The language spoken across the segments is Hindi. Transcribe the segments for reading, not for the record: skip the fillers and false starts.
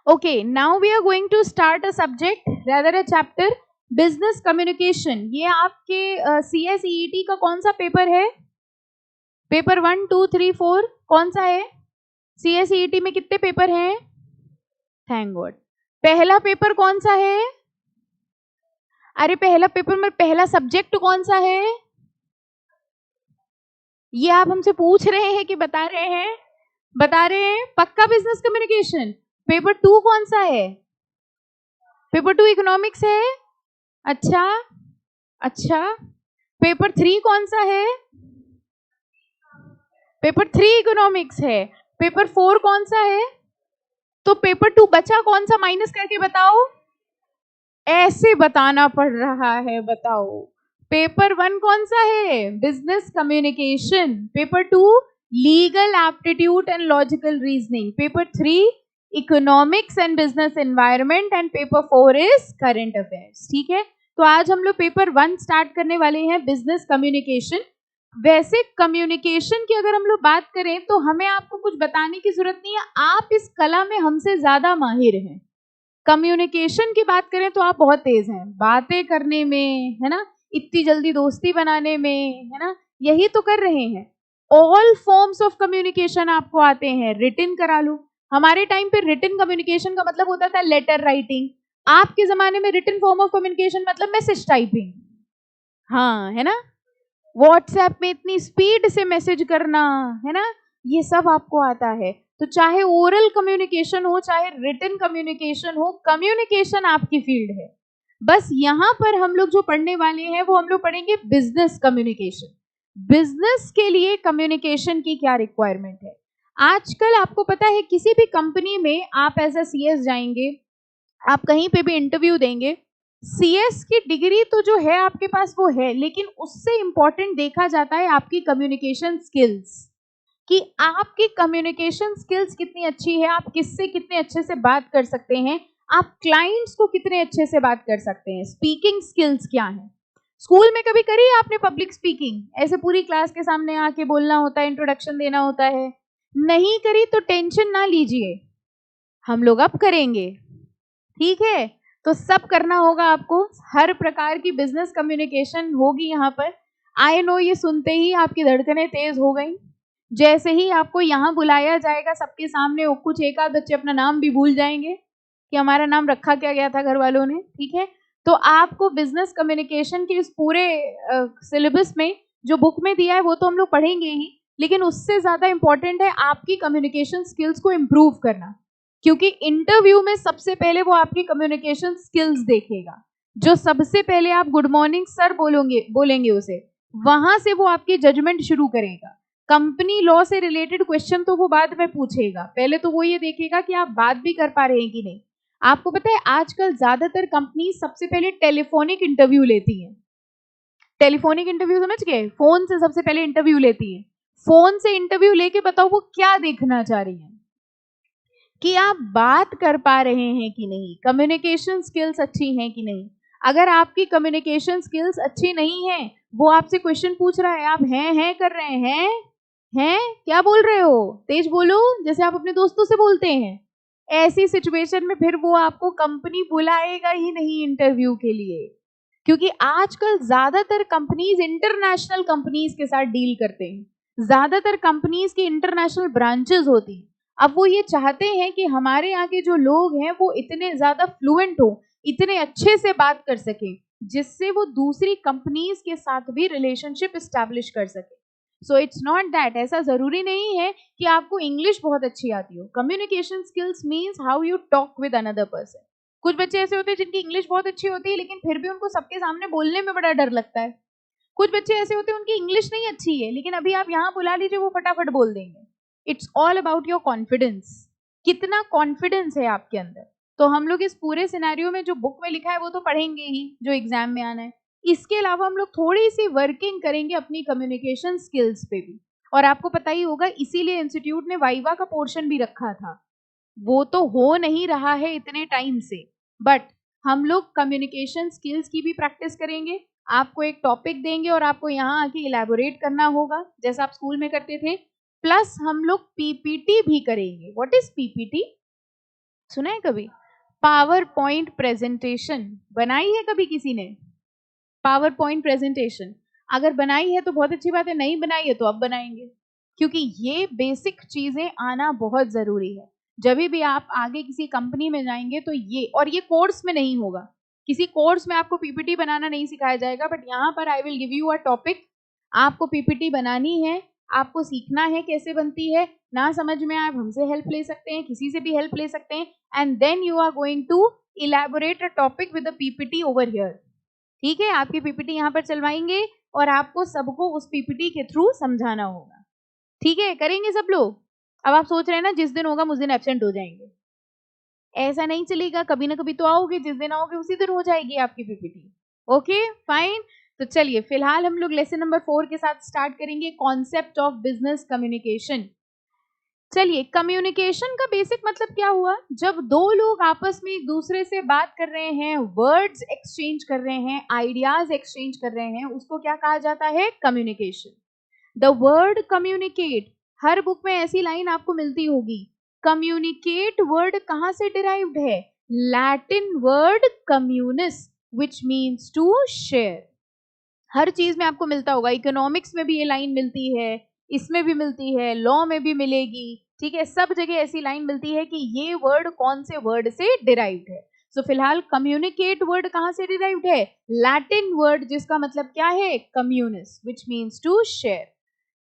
Okay, now we are going to start a subject, rather a chapter, business communication. ये आपके CSEET का कौन सा पेपर है? पेपर 1, 2, 3, 4 कौन सा है? CSEET में कितने पेपर हैं? Thank God. पहला पेपर कौन सा है? अरे पहला पेपर में पहला सब्जेक्ट कौन सा है? ये आप हमसे पूछ रहे हैं कि बता रहे हैं? बता रहे हैं पक्का बिजनेस कम्युनिकेशन। पेपर 2 कौन सा है? पेपर 2 इकोनॉमिक्स है। अच्छा अच्छा, पेपर 3 कौन सा है? पेपर 3 इकोनॉमिक्स है। पेपर 4 कौन सा है? तो पेपर 2 बचा कौन सा, माइनस करके बताओ। ऐसे बताना पड़ रहा है, बताओ। पेपर 1 कौन सा है? Business communication. Paper 2 legal aptitude and logical reasoning. Paper 3 economics and business environment and paper 4 is current affairs. ठीक है, तो आज हम लोग पेपर 1 स्टार्ट करने वाले हैं, बिजनेस कम्युनिकेशन। वैसे कम्युनिकेशन की अगर हम लोग बात करें तो हमें आपको कुछ बताने की जरूरत नहीं है, आप इस कला में हमसे ज्यादा माहिर हैं। कम्युनिकेशन की बात करें तो आप बहुत तेज हैं बातें करने में, है ना, इतनी जल्दी दोस्ती बनाने में, है ना, यही तो कर रहे हैं। ऑल फॉर्म्स ऑफ कम्युनिकेशन आपको आते हैं, रिटन करा लो। हमारे टाइम पे रिटन कम्युनिकेशन का मतलब होता था लेटर राइटिंग। आपके जमाने में रिटन फॉर्म ऑफ कम्युनिकेशन मतलब मैसेज टाइपिंग। हाँ, है ना, व्हाट्सएप में इतनी स्पीड से मैसेज करना, है ना, ये सब आपको आता है। तो चाहे ओरल कम्युनिकेशन हो चाहे रिटन कम्युनिकेशन हो, कम्युनिकेशन आपकी फील्ड है। बस यहाँ पर हम लोग जो पढ़ने वाले हैं वो हम लोग पढ़ेंगे बिजनेस कम्युनिकेशन। बिजनेस के लिए कम्युनिकेशन की क्या रिक्वायरमेंट है। आजकल आपको पता है किसी भी कंपनी में आप एज अ CS जाएंगे, आप कहीं पे भी इंटरव्यू देंगे, CS की डिग्री तो जो है आपके पास वो है, लेकिन उससे इंपॉर्टेंट देखा जाता है आपकी कम्युनिकेशन स्किल्स, कि आपकी कम्युनिकेशन स्किल्स कितनी अच्छी है, आप किससे कितने अच्छे से बात कर सकते हैं, आप क्लाइंट्स को कितने अच्छे से बात कर सकते हैं, स्पीकिंग स्किल्स क्या है। स्कूल में कभी करी आपने पब्लिक स्पीकिंग? ऐसे पूरी क्लास के सामने आके बोलना होता है, इंट्रोडक्शन देना होता है। नहीं करी तो टेंशन ना लीजिए, हम लोग अब करेंगे। ठीक है, तो सब करना होगा आपको, हर प्रकार की बिजनेस कम्युनिकेशन होगी यहाँ पर। आई नो ये सुनते ही आपकी धड़कनें तेज हो गई। जैसे ही आपको यहाँ बुलाया जाएगा सबके सामने, कुछ एक आध बच्चे अपना नाम भी भूल जाएंगे कि हमारा नाम रखा क्या गया था घर वालों ने। ठीक है, तो आपको बिजनेस कम्युनिकेशन के इस पूरे सिलेबस में जो बुक में दिया है वो तो हम लोग पढ़ेंगे ही, लेकिन उससे ज्यादा इंपॉर्टेंट है आपकी कम्युनिकेशन स्किल्स को इम्प्रूव करना। क्योंकि इंटरव्यू में सबसे पहले वो आपकी कम्युनिकेशन स्किल्स देखेगा। जो सबसे पहले आप गुड मॉर्निंग सर बोलेंगे उसे, वहां से वो आपकी जजमेंट शुरू करेगा। कंपनी लॉ से रिलेटेड क्वेश्चन तो वो बाद में पूछेगा, पहले तो वो ये देखेगा कि आप बात भी कर पा रहे हैं कि नहीं। आपको पता है आजकल ज्यादातर कंपनी सबसे पहले टेलीफोनिक इंटरव्यू लेती हैं। टेलीफोनिक इंटरव्यू समझ गए, फोन से सबसे पहले इंटरव्यू लेती है। फोन से इंटरव्यू लेके बताओ वो क्या देखना चाह रही है, कि आप बात कर पा रहे हैं कि नहीं, कम्युनिकेशन स्किल्स अच्छी हैं कि नहीं। अगर आपकी कम्युनिकेशन स्किल्स अच्छी नहीं है, वो आपसे क्वेश्चन पूछ रहा है, आप हैं कर रहे हैं क्या बोल रहे हो, तेज बोलो, जैसे आप अपने दोस्तों से बोलते हैं। ऐसी सिचुएशन में फिर वो आपको कंपनी बुलाएगा ही नहीं इंटरव्यू के लिए, क्योंकि आजकल ज्यादातर कंपनीज इंटरनेशनल कंपनीज के साथ डील करते हैं। ज्यादातर कंपनीज की इंटरनेशनल ब्रांचेस होती हैं। अब वो ये चाहते हैं कि हमारे यहाँ के जो लोग हैं वो इतने ज्यादा फ्लुएंट हो, इतने अच्छे से बात कर सके, जिससे वो दूसरी कंपनीज के साथ भी रिलेशनशिप एस्टैब्लिश कर सके। सो इट्स नॉट दैट, ऐसा जरूरी नहीं है कि आपको इंग्लिश बहुत अच्छी आती हो। Communication skills means how you talk with another person. कुछ बच्चे ऐसे होते हैं जिनकी इंग्लिश बहुत अच्छी होती है लेकिन फिर भी उनको सबके सामने बोलने में बड़ा डर लगता है। कुछ बच्चे ऐसे होते हैं उनकी इंग्लिश नहीं अच्छी है लेकिन अभी आप यहाँ बुला लीजिए वो फटाफट बोल देंगे। It's all about your confidence, कितना कॉन्फिडेंस है आपके अंदर। तो हम लोग इस पूरे सिनेरियो में जो बुक में लिखा है वो तो पढ़ेंगे ही, जो एग्जाम में आना है। इसके अलावा हम लोग थोड़ी सी वर्किंग करेंगे अपनी कम्युनिकेशन स्किल्स पे भी। और आपको पता ही होगा इसीलिए इंस्टीट्यूट ने वाइवा का पोर्शन भी रखा था। वो तो हो नहीं रहा है इतने टाइम से, बट हम लोग कम्युनिकेशन स्किल्स की भी प्रैक्टिस करेंगे। आपको एक टॉपिक देंगे और आपको यहाँ आके इलेबोरेट करना होगा जैसा आप स्कूल में करते थे। प्लस हम लोग पीपीटी भी करेंगे। What is PPT? सुना है कभी? पावर पॉइंट प्रेजेंटेशन बनाई है कभी किसी ने? पावर पॉइंट प्रेजेंटेशन अगर बनाई है तो बहुत अच्छी बात है, नहीं बनाई है तो अब बनाएंगे, क्योंकि ये बेसिक चीजें आना बहुत जरूरी है। जब भी आप आगे किसी कंपनी में जाएंगे तो और ये कोर्स में नहीं होगा, किसी कोर्स में आपको पीपीटी बनाना नहीं सिखाया जाएगा, बट यहाँ पर I will give you a topic, आपको पीपीटी बनानी है, आपको सीखना है कैसे बनती है, ना समझ में आए हमसे हेल्प ले सकते हैं, किसी से भी हेल्प ले सकते हैं, and then you are going to elaborate a topic with a PPT over here. ठीक है, आपकी पीपीटी यहाँ पर चलवाएंगे और आपको सबको उस पीपीटी के थ्रू समझाना होगा। ठीक है, करेंगे सब लोग? अब आप सोच रहे हैं ना जिस दिन होगा उस दिन एब्सेंट हो जाएंगे, ऐसा नहीं चलेगा, कभी ना कभी तो आओगे, जिस दिन आओगे उसी दिन हो जाएगी आपकी पीपीटी। ओके फाइन, तो चलिए फिलहाल हम लोग लेसन नंबर 4 के साथ स्टार्ट करेंगे, कॉन्सेप्ट ऑफ बिजनेस कम्युनिकेशन। चलिए, कम्युनिकेशन का बेसिक मतलब क्या हुआ? जब दो लोग आपस में एक दूसरे से बात कर रहे हैं, वर्ड्स एक्सचेंज कर रहे हैं, आइडियाज एक्सचेंज कर रहे हैं, उसको क्या कहा जाता है? Communication. The word communicate, her book में ऐसी लाइन आपको मिलती होगी। कम्युनिकेट वर्ड कहां से डिराइव्ड है? Latin word communis, which means to share. हर चीज में आपको मिलता होगा, इकोनॉमिक्स में भी ये लाइन मिलती है, इसमें भी मिलती है, लॉ में भी मिलेगी, ठीक है, सब जगह ऐसी लाइन मिलती है कि ये वर्ड कौन से वर्ड से डिराइव्ड है। सो फिलहाल कम्युनिकेट वर्ड कहां से डिराइव्ड है? लैटिन वर्ड जिसका मतलब क्या है? Communis, which means to share.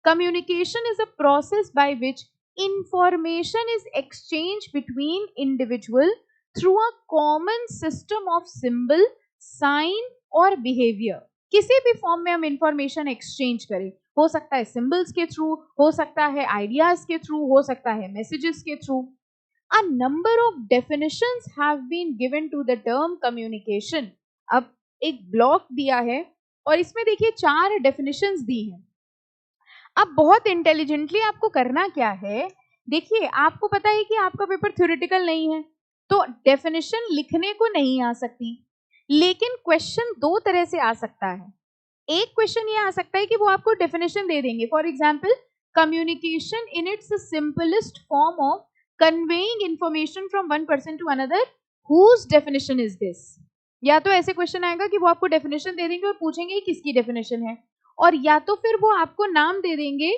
Communication is a process by which information is exchanged between individual through a common system of symbol, sign और behavior। किसी भी फॉर्म में हम इंफॉर्मेशन एक्सचेंज करें, हो सकता है सिंबल्स के थ्रू, हो सकता है आइडियाज के थ्रू, हो सकता है मैसेजेस के through. A number of definitions have been given to the term communication. अब एक ब्लॉक दिया है और इसमें देखिए 4 डेफिनेशंस दी हैं। अब बहुत इंटेलिजेंटली आपको करना क्या है, देखिए आपको पता है कि आपका पेपर थ्योरेटिकल नहीं है, तो डेफिनेशन लिखने को नहीं आ सकती, लेकिन क्वेश्चन 2 तरह से आ सकता है। एक क्वेश्चन ये आ सकता है कि वो आपको डेफिनेशन दे देंगे, for example communication in its simplest form of conveying information from one person to another, whose definition is this. या तो ऐसे क्वेश्चन आएगा कि वो आपको डेफिनेशन दे देंगे और पूछेंगे किसकी डेफिनेशन है, और या तो फिर वो आपको नाम दे देंगे,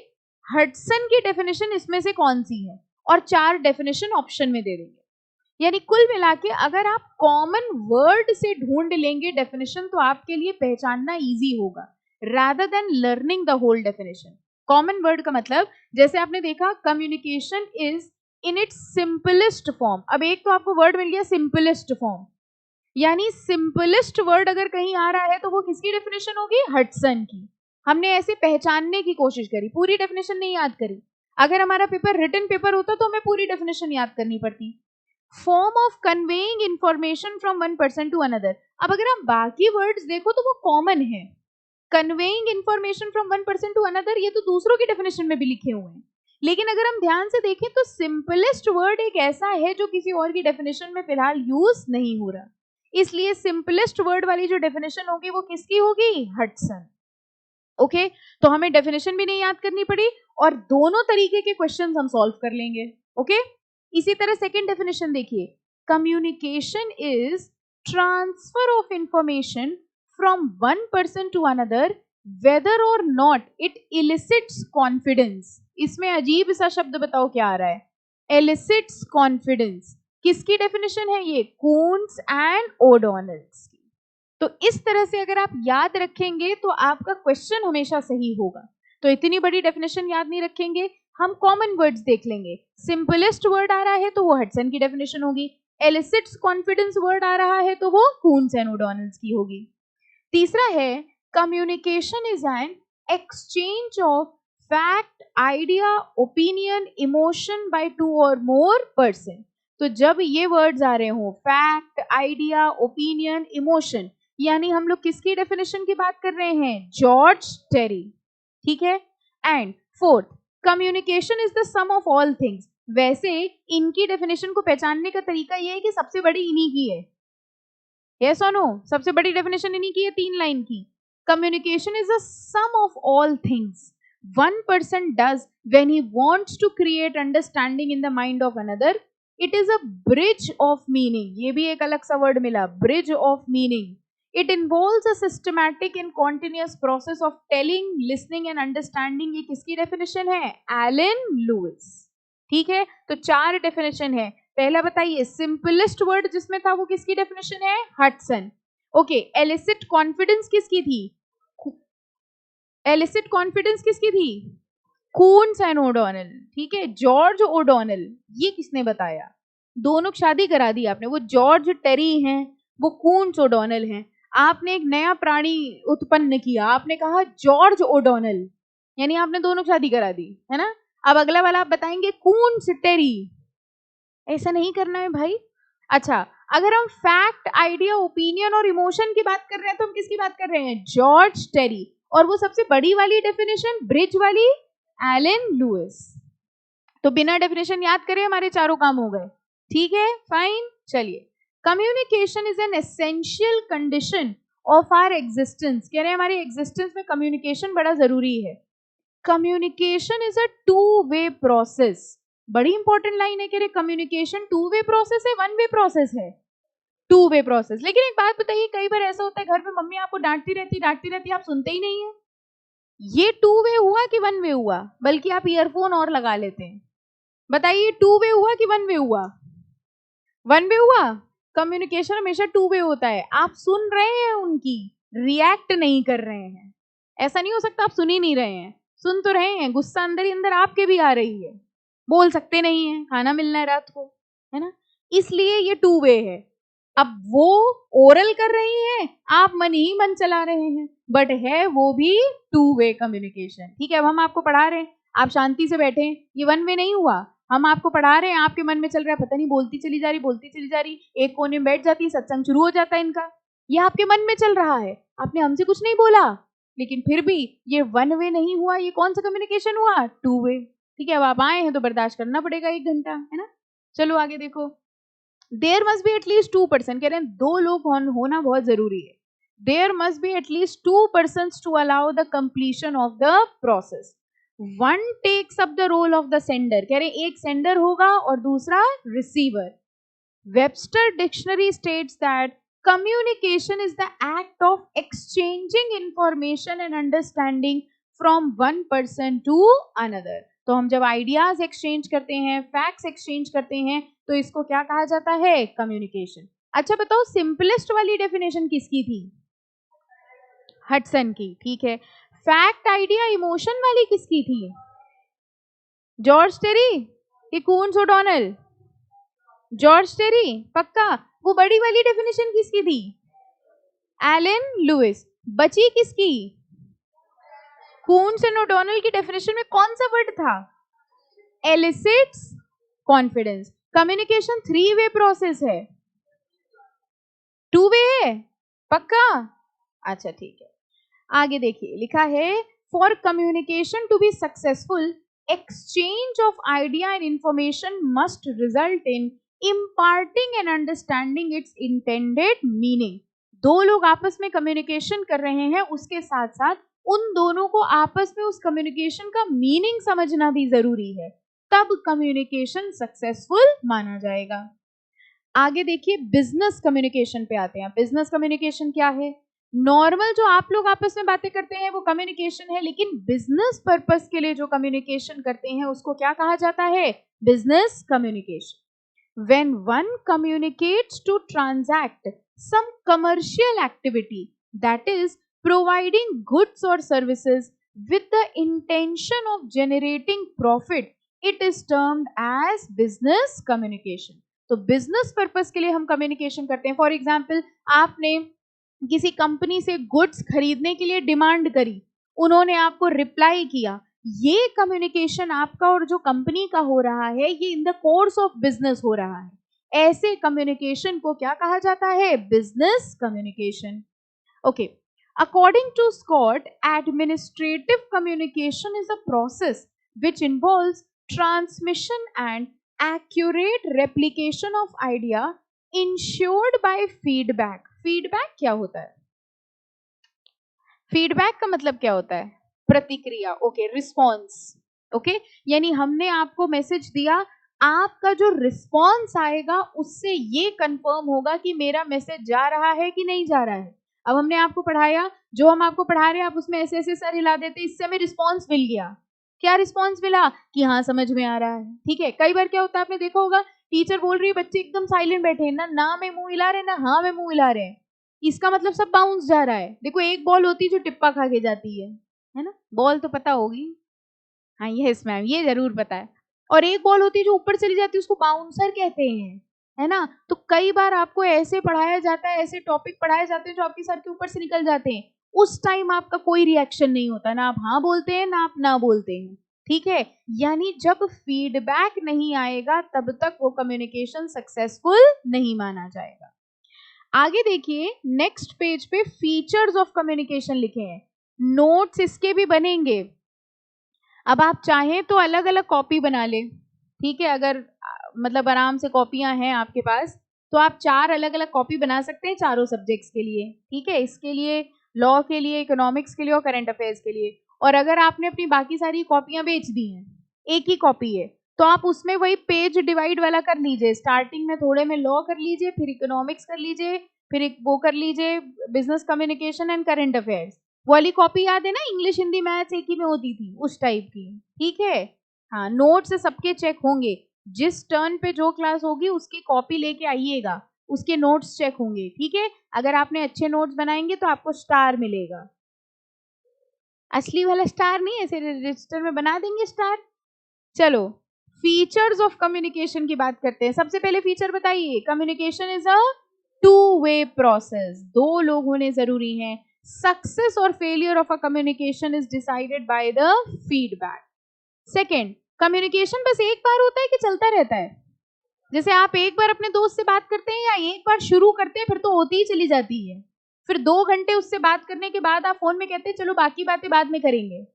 हडसन की डेफिनेशन इसमें से कौन सी है, और 4 डेफिनेशन ऑप्शन में दे देंगे। यानी कुल मिला के अगर आप कॉमन वर्ड से ढूंढ लेंगे डेफिनेशन तो आपके लिए पहचानना इजी होगा, rather than learning the whole definition. Common word का मतलब, जैसे आपने देखा communication is in its simplest form, अब एक तो आपको वर्ड मिल गया सिंपलेस्ट फॉर्म, यानी सिंपलेस्ट वर्ड अगर कहीं आ रहा है तो वो किसकी डेफिनेशन होगी? हडसन की। हमने ऐसे पहचानने की कोशिश करी, पूरी डेफिनेशन नहीं याद करी। अगर हमारा पेपर रिटन पेपर होता तो हमें पूरी डेफिनेशन याद करनी पड़ती। Form of conveying information from one person to another, अब अगर आप बाकी वर्ड्स देखो तो वो कॉमन है। Conveying information from one person to another ये तो दूसरों की डेफिनेशन में भी लिखे हुए हैं, लेकिन अगर हम ध्यान से देखें तो सिंपलेस्ट वर्ड एक ऐसा है जो किसी और की डेफिनेशन में फिलहाल यूज नहीं हो रहा, इसलिए सिंपलेस्ट वर्ड वाली जो डेफिनेशन होगी वो किसकी होगी? हडसन। ओके, तो हमें डेफिनेशन भी नहीं याद करनी पड़ी और दोनों तरीके के क्वेश्चंस हम सॉल्व कर लेंगे। ओके, इसी तरह सेकंड डेफिनेशन देखिए, communication is transfer of information from one person to another whether or not it elicits confidence. इसमें अजीब सा शब्द बताओ क्या आ रहा है? एलिसिट्स कॉन्फिडेंस। किसकी डेफिनेशन है ये? कून्स एंड ओडोनल्स की। तो इस तरह से अगर आप याद रखेंगे तो आपका क्वेश्चन हमेशा सही होगा। तो इतनी बड़ी डेफिनेशन याद नहीं रखेंगे, हम कॉमन वर्ड्स देख लेंगे। सिंपलेस्ट वर्ड आ रहा है तो वो हडसन की डेफिनेशन होगी, एलिसिट्स कॉन्फिडेंस वर्ड आ रहा है तो वो कून्स एंड ओडोनल्स की होगी। तीसरा है communication is an exchange of fact, idea, opinion, emotion bye 2 और मोर पर्सन। तो जब ये वर्ड्स आ रहे हो, फैक्ट, आइडिया, ओपिनियन, इमोशन, यानी हम लोग किसकी डेफिनेशन की बात कर रहे हैं? George Terry. ठीक है, and fourth, communication is the sum of all things. वैसे इनकी डेफिनेशन को पहचानने का तरीका यह है कि सबसे बड़ी इन्हीं की है, यस और नो? सबसे बड़ी डेफिनेशन इन्हीं की है, 3 लाइन की। Communication is a sum of all things one person does when he wants to create understanding in the mind of another, it is a bridge of meaning, ये भी एक अलग सा वर्ड मिला, bridge of meaning. It involves a systematic and continuous process of telling, listening and understanding. ये किसकी डेफिनेशन है? Allen Louis. ठीक है, तो 4 डेफिनेशन है. पहला बताइए, सिंपलेस्ट वर्ड जिसमें था वो किसकी डेफिनेशन है? हडसन. ओके, एलिसिट कॉन्फिडेंस किसकी थी? एलिसिट कॉन्फिडेंस किसकी थी? Coons and O'Donnell. ठीक है, जॉर्ज ओडोनल. ये किसने बताया? दोनों की शादी करा दी आपने. वो जॉर्ज टेरी हैं, वो कून्स ओडोनल हैं. आपने एक नया प्राणी उत्पन्न किया, आपने कहा जॉर्ज ओडोनल, यानी आपने दोनों की शादी करा दी, है ना. अब अगला वाला आप बताएंगे कून्स टेरी. ऐसा नहीं करना है भाई. अच्छा, अगर हम फैक्ट, आइडिया, ओपिनियन और इमोशन की बात कर रहे हैं तो हम किसकी बात कर रहे हैं? जॉर्ज टेरी. और वो सबसे बड़ी वाली डेफिनेशन, ब्रिज वाली, एलन लुइस. तो बिना डेफिनेशन याद करे हमारे चारों काम हो गए. ठीक है, फाइन. चलिए, communication is an essential condition of our existence. कह रहे हैं हमारे एग्जिस्टेंस में कम्युनिकेशन बड़ा जरूरी है. Communication is a two way process. बड़ी इंपॉर्टेंट लाइन है. कह रहे कम्युनिकेशन 2-वे प्रोसेस है, 1-वे प्रोसेस है? Two way process. लेकिन एक बात बताइए, कई बार ऐसा होता है घर में मम्मी आपको डांटती रहती, आप सुनते ही नहीं है. ये 2-वे हुआ कि 1-वे हुआ? बल्कि आप ईयरफोन और लगा लेते हैं. बताइए, 2-वे हुआ कि 1-वे हुआ? 1-वे हुआ. कम्युनिकेशन हमेशा 2-वे होता है. आप सुन रहे हैं उनकी, रिएक्ट नहीं कर रहे हैं. ऐसा नहीं हो सकता आप सुन ही नहीं रहे हैं. सुन तो रहे हैं, गुस्सा अंदर ही अंदर आपके भी आ रही है, बोल सकते नहीं है, खाना मिलना है रात को, है ना. इसलिए ये 2-वे है. अब वो ओरल कर रही हैं, आप मन ही मन चला रहे हैं, बट है वो भी 2-वे कम्युनिकेशन. ठीक है, अब हम आपको पढ़ा रहे हैं, आप शांति से बैठे, ये 1-वे नहीं हुआ. हम आपको पढ़ा रहे हैं, आपके मन में चल रहा है, पता नहीं बोलती चली जा रही, एक कोने में बैठ जाती है, सत्संग शुरू हो जाता है इनका. ये आपके मन में चल रहा है, आपने हमसे कुछ नहीं बोला, लेकिन फिर भी ये 1-वे नहीं हुआ. ये कौन सा कम्युनिकेशन हुआ? 2-वे. ठीक है, अब आप आए हैं तो बर्दाश्त करना पड़ेगा 1 घंटा, है ना. चलो आगे देखो. There must be at least 2 person. कह रहे हैं 2 लोग होना बहुत जरूरी है. There must be at least 2 persons to allow the completion of the process. 1 takes up the role of the sender. कह रहे हैं एक सेंडर होगा और दूसरा receiver. Webster dictionary states that communication is the act of exchanging information and understanding from one person to another. तो हम जब आइडियाज एक्सचेंज करते हैं, फैक्ट्स एक्सचेंज करते हैं, तो इसको क्या कहा जाता है? कम्युनिकेशन. अच्छा बताओ, सिंपलेस्ट वाली डेफिनेशन किसकी थी? हडसन की. ठीक है, फैक्ट, आइडिया, इमोशन वाली किसकी थी? जॉर्ज टेरी कि कून्स ओडोनल? जॉर्ज टेरी पक्का. वो बड़ी वाली डेफिनेशन किसकी थी? Allen Louis. बची किसकी? कून्स एंड ओडोनल की डेफिनेशन में कौन सा वर्ड था? Elicits confidence. कम्युनिकेशन 3-वे प्रोसेस है, 2-वे है पक्का? अच्छा ठीक है, आगे देखिए, लिखा है for communication to be successful, exchange of idea and information must result in imparting and understanding its intended meaning. 2 लोग आपस में कम्युनिकेशन कर रहे हैं, उसके साथ साथ उन दोनों को आपस में उस कम्युनिकेशन का मीनिंग समझना भी जरूरी है, तब कम्युनिकेशन सक्सेसफुल माना जाएगा. आगे देखिए, बिजनेस कम्युनिकेशन पे आते हैं. बिजनेस कम्युनिकेशन क्या है? नॉर्मल जो आप लोग आपस में बातें करते हैं वो कम्युनिकेशन है, लेकिन बिजनेस पर्पस के लिए जो कम्युनिकेशन करते हैं उसको क्या कहा जाता है? Business communication. When one communicates to transact some commercial activity, that is providing goods or services with the intention of generating profit, it is termed as business communication. तो बिजनेस पर्पस के लिए हम कम्युनिकेशन करते हैं. फॉर एग्जाम्पल, आपने किसी कंपनी से गुड्स खरीदने के लिए डिमांड करी, उन्होंने आपको रिप्लाई किया, ये कम्युनिकेशन आपका और जो कंपनी का हो रहा है, ये in the course of business हो रहा है. ऐसे कम्युनिकेशन को क्या कहा जाता है? Business communication. Okay, according to Scott, administrative communication is a process which involves transmission and accurate replication of idea ensured by feedback. Feedback क्या होता है? फीडबैक का मतलब क्या होता है? प्रतिक्रिया. Okay, response. ओके, यानी हमने आपको मैसेज दिया, आपका जो रिस्पॉन्स आएगा उससे ये कंफर्म होगा कि मेरा मैसेज जा रहा है कि नहीं जा रहा है। अब हमने आपको पढ़ाया, जो हम आपको पढ़ा रहे हैं आप उसमें ऐसे ऐसे सर हिला देते, इससे हमें रिस्पॉन्स मिल गया। क्या रिस्पॉन्स मिला? कि हाँ समझ में आ रहा है। ठीक है, कई बार क्या होता है आपने देखा होगा, टीचर बोल रही है, बच्चे एकदम साइलेंट बैठे हैं, ना में मुंह हिला रहे, ना हाँ में मुंह हिला रहे हैं, इसका मतलब सब बाउंस जा रहा है। देखो एक बॉल होती है जो टिप्पा खा के जाती है ना, बॉल तो पता होगी, हाँ यस मैम ये जरूर पता है। और एक बॉल होती है जो ऊपर चली जाती है, उसको बाउंसर कहते हैं, है ना। तो कई बार आपको ऐसे पढ़ाया जाता है, ऐसे टॉपिक पढ़ाए जाते हैं जो आपके सर के ऊपर से निकल जाते हैं, उस टाइम आपका कोई रिएक्शन नहीं होता, ना आप हाँ बोलते हैं ना आप ना बोलते हैं। ठीक है, यानी जब फीडबैक नहीं आएगा तब तक वो कम्युनिकेशन सक्सेसफुल नहीं माना जाएगा। आगे देखिए नेक्स्ट पेज पे फीचर्स ऑफ कम्युनिकेशन लिखे हैं, नोट्स इसके भी बनेंगे। अब आप चाहें तो अलग अलग कॉपी बना लें, ठीक है, अगर मतलब आराम से कॉपियां हैं आपके पास तो आप 4 अलग अलग कॉपी बना सकते हैं चारों सब्जेक्ट्स के लिए। ठीक है, इसके लिए लॉ के लिए, इकोनॉमिक्स के लिए और करंट अफेयर्स के लिए। और अगर आपने अपनी बाकी सारी कॉपियां बेच दी हैं, एक ही कॉपी है, तो आप उसमें वही पेज डिवाइड वाला कर लीजिए, स्टार्टिंग में थोड़े में लॉ कर लीजिए, फिर इकोनॉमिक्स कर लीजिए, फिर एक वो कर लीजिए business communication and current affairs. वाली कॉपी याद है ना, इंग्लिश हिंदी मैथ्स एक ही में होती थी, उस टाइप की। ठीक है, हाँ नोट्स सबके चेक होंगे, जिस टर्न पे जो क्लास होगी उसकी कॉपी लेके आइएगा, उसके नोट्स चेक होंगे। ठीक है, अगर आपने अच्छे नोट्स बनाएंगे तो आपको स्टार मिलेगा, असली वाला स्टार नहीं, ऐसे रजिस्टर में बना देंगे स्टार। चलो फीचर्स ऑफ कम्युनिकेशन की बात करते हैं। सबसे पहले फीचर बताइए, communication is a two way process, दो लोग होने जरूरी हैं। सक्सेस और failure of a communication is decided by the feedback. Second, communication बस एक बार होता है कि चलता रहता है? जैसे आप एक बार अपने दोस्त से बात करते हैं या एक बार शुरू करते हैं फिर तो होती ही चली जाती है, फिर 2 घंटे उससे बात करने के बाद आप फोन में कहते हैं चलो बाकी बातें बाद में करेंगे।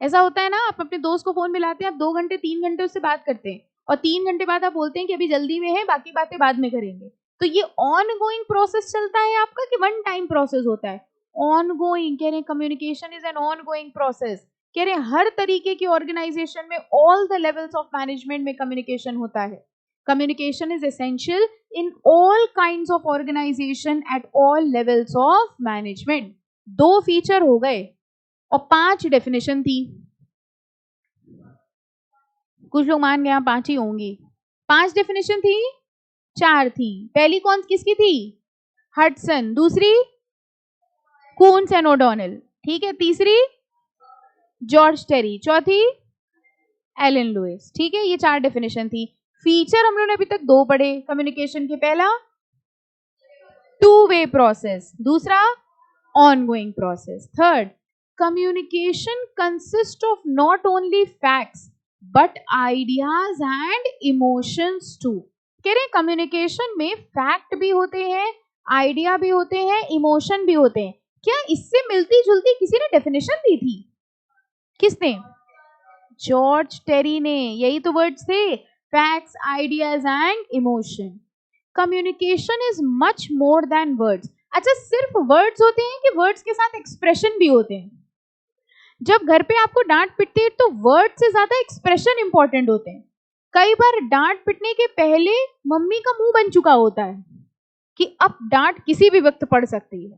ऐसा होता है ना, आप अपने दोस्त को फोन मिलाते हैं, आप 2 घंटे 3 घंटे उससे बात करते हैं और 3 घंटे बाद आप बोलते हैं कि अभी जल्दी में है, बाकी बातें बाद में करेंगे। तो ये ऑन गोइंग प्रोसेस चलता है आपका कि वन टाइम प्रोसेस होता है? ऑन गोइंग, कह रहे communication is an ongoing process. कह रहे हर तरीके की ऑर्गेनाइजेशन में, all the levels of management में कम्युनिकेशन होता है। Communication is essential in all kinds of organisation at all levels of management. 2 feature हो गए और 5 डेफिनेशन थी। कुछ लोग मान गए 5 ही होंगी। 5 डेफिनेशन थी, 4 थी। पहली कौन किसकी थी? हडसन। दूसरी कून्स एंड ओडोनेल। ठीक है, तीसरी जॉर्ज टेरी, चौथी एलन लुइस। ठीक है, ये 4 डेफिनेशन थी। फीचर हम लोगों ने अभी तक 2 पढ़े कम्युनिकेशन के। पहला टू वे प्रोसेस, दूसरा ongoing process. Third, communication consists of not only facts but ideas and emotions too. कह रहे हैं कम्युनिकेशन में फैक्ट भी होते हैं, आइडिया भी होते हैं, इमोशन भी होते हैं। क्या इससे मिलती जुलती किसी ने डेफिनेशन दी थी? किसने? जॉर्ज टेरी ने। यही तो वर्ड्स थे, facts, ideas and emotion. Communication is much more than words. अच्छा, सिर्फ वर्ड्स होते हैं कि वर्ड्स के साथ एक्सप्रेशन भी होते हैं? जब घर पे आपको डांट पिटती है तो वर्ड से ज्यादा एक्सप्रेशन इंपॉर्टेंट होते हैं। कई बार डांट पिटने के पहले मम्मी का मुंह बन चुका होता है कि अब डांट किसी भी वक्त पड़ सकती है।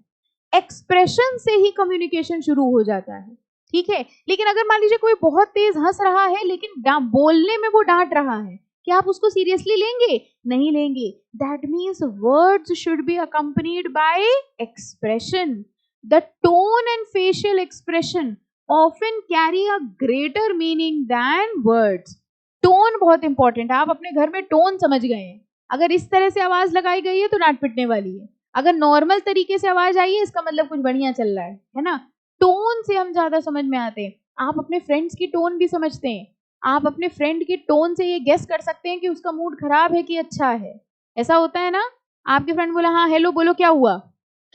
एक्सप्रेशन से ही कम्युनिकेशन शुरू हो जाता है। ठीक है, लेकिन अगर मान लीजिए कोई बहुत तेज हंस रहा है लेकिन बोलने में वो डांट रहा है, क्या आप उसको सीरियसली लेंगे? नहीं लेंगे। That means words should be accompanied by expression. The tone and facial expression often carry a greater meaning than words. Tone बहुत इंपॉर्टेंट है। आप अपने घर में टोन समझ गए हैं, अगर इस तरह से आवाज लगाई गई है तो डांट पिटने वाली है, अगर नॉर्मल तरीके से आवाज आई है इसका मतलब कुछ बढ़िया चल रहा है ना। टोन से हम ज्यादा समझ में आते हैं। आप अपने फ्रेंड्स की टोन भी समझते हैं, आप अपने फ्रेंड की टोन से ये गेस कर सकते हैं कि उसका मूड खराब है कि अच्छा है। ऐसा होता है ना, आपके फ्रेंड बोला हाँ हेलो बोलो क्या हुआ,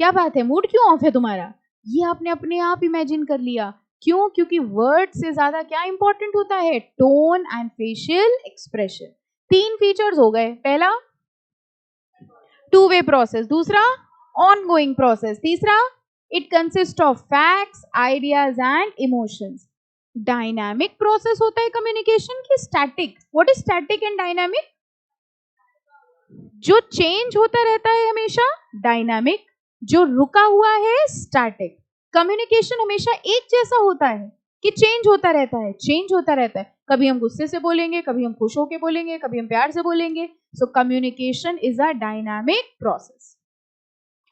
क्या बात है, मूड क्यों ऑफ है तुम्हारा, ये आपने अपने आप इमेजिन कर लिया। क्यों? क्योंकि वर्ड से ज्यादा क्या इंपॉर्टेंट होता है? Tone and facial expression. 3 features हो गए। पहला टू वे प्रोसेस, दूसरा ऑन गोइंग प्रोसेस, तीसरा it consist of facts, ideas and emotions. Dynamic process होता है कम्युनिकेशन की static? What is static and dynamic? जो चेंज होता रहता है हमेशा डायनामिक, जो रुका हुआ है स्टैटिक। कम्युनिकेशन हमेशा एक जैसा होता है कि चेंज होता रहता है, चेंज होता रहता है। कभी हम गुस्से से बोलेंगे, कभी हम खुश होकर बोलेंगे, कभी हम प्यार से बोलेंगे। So communication is a dynamic process.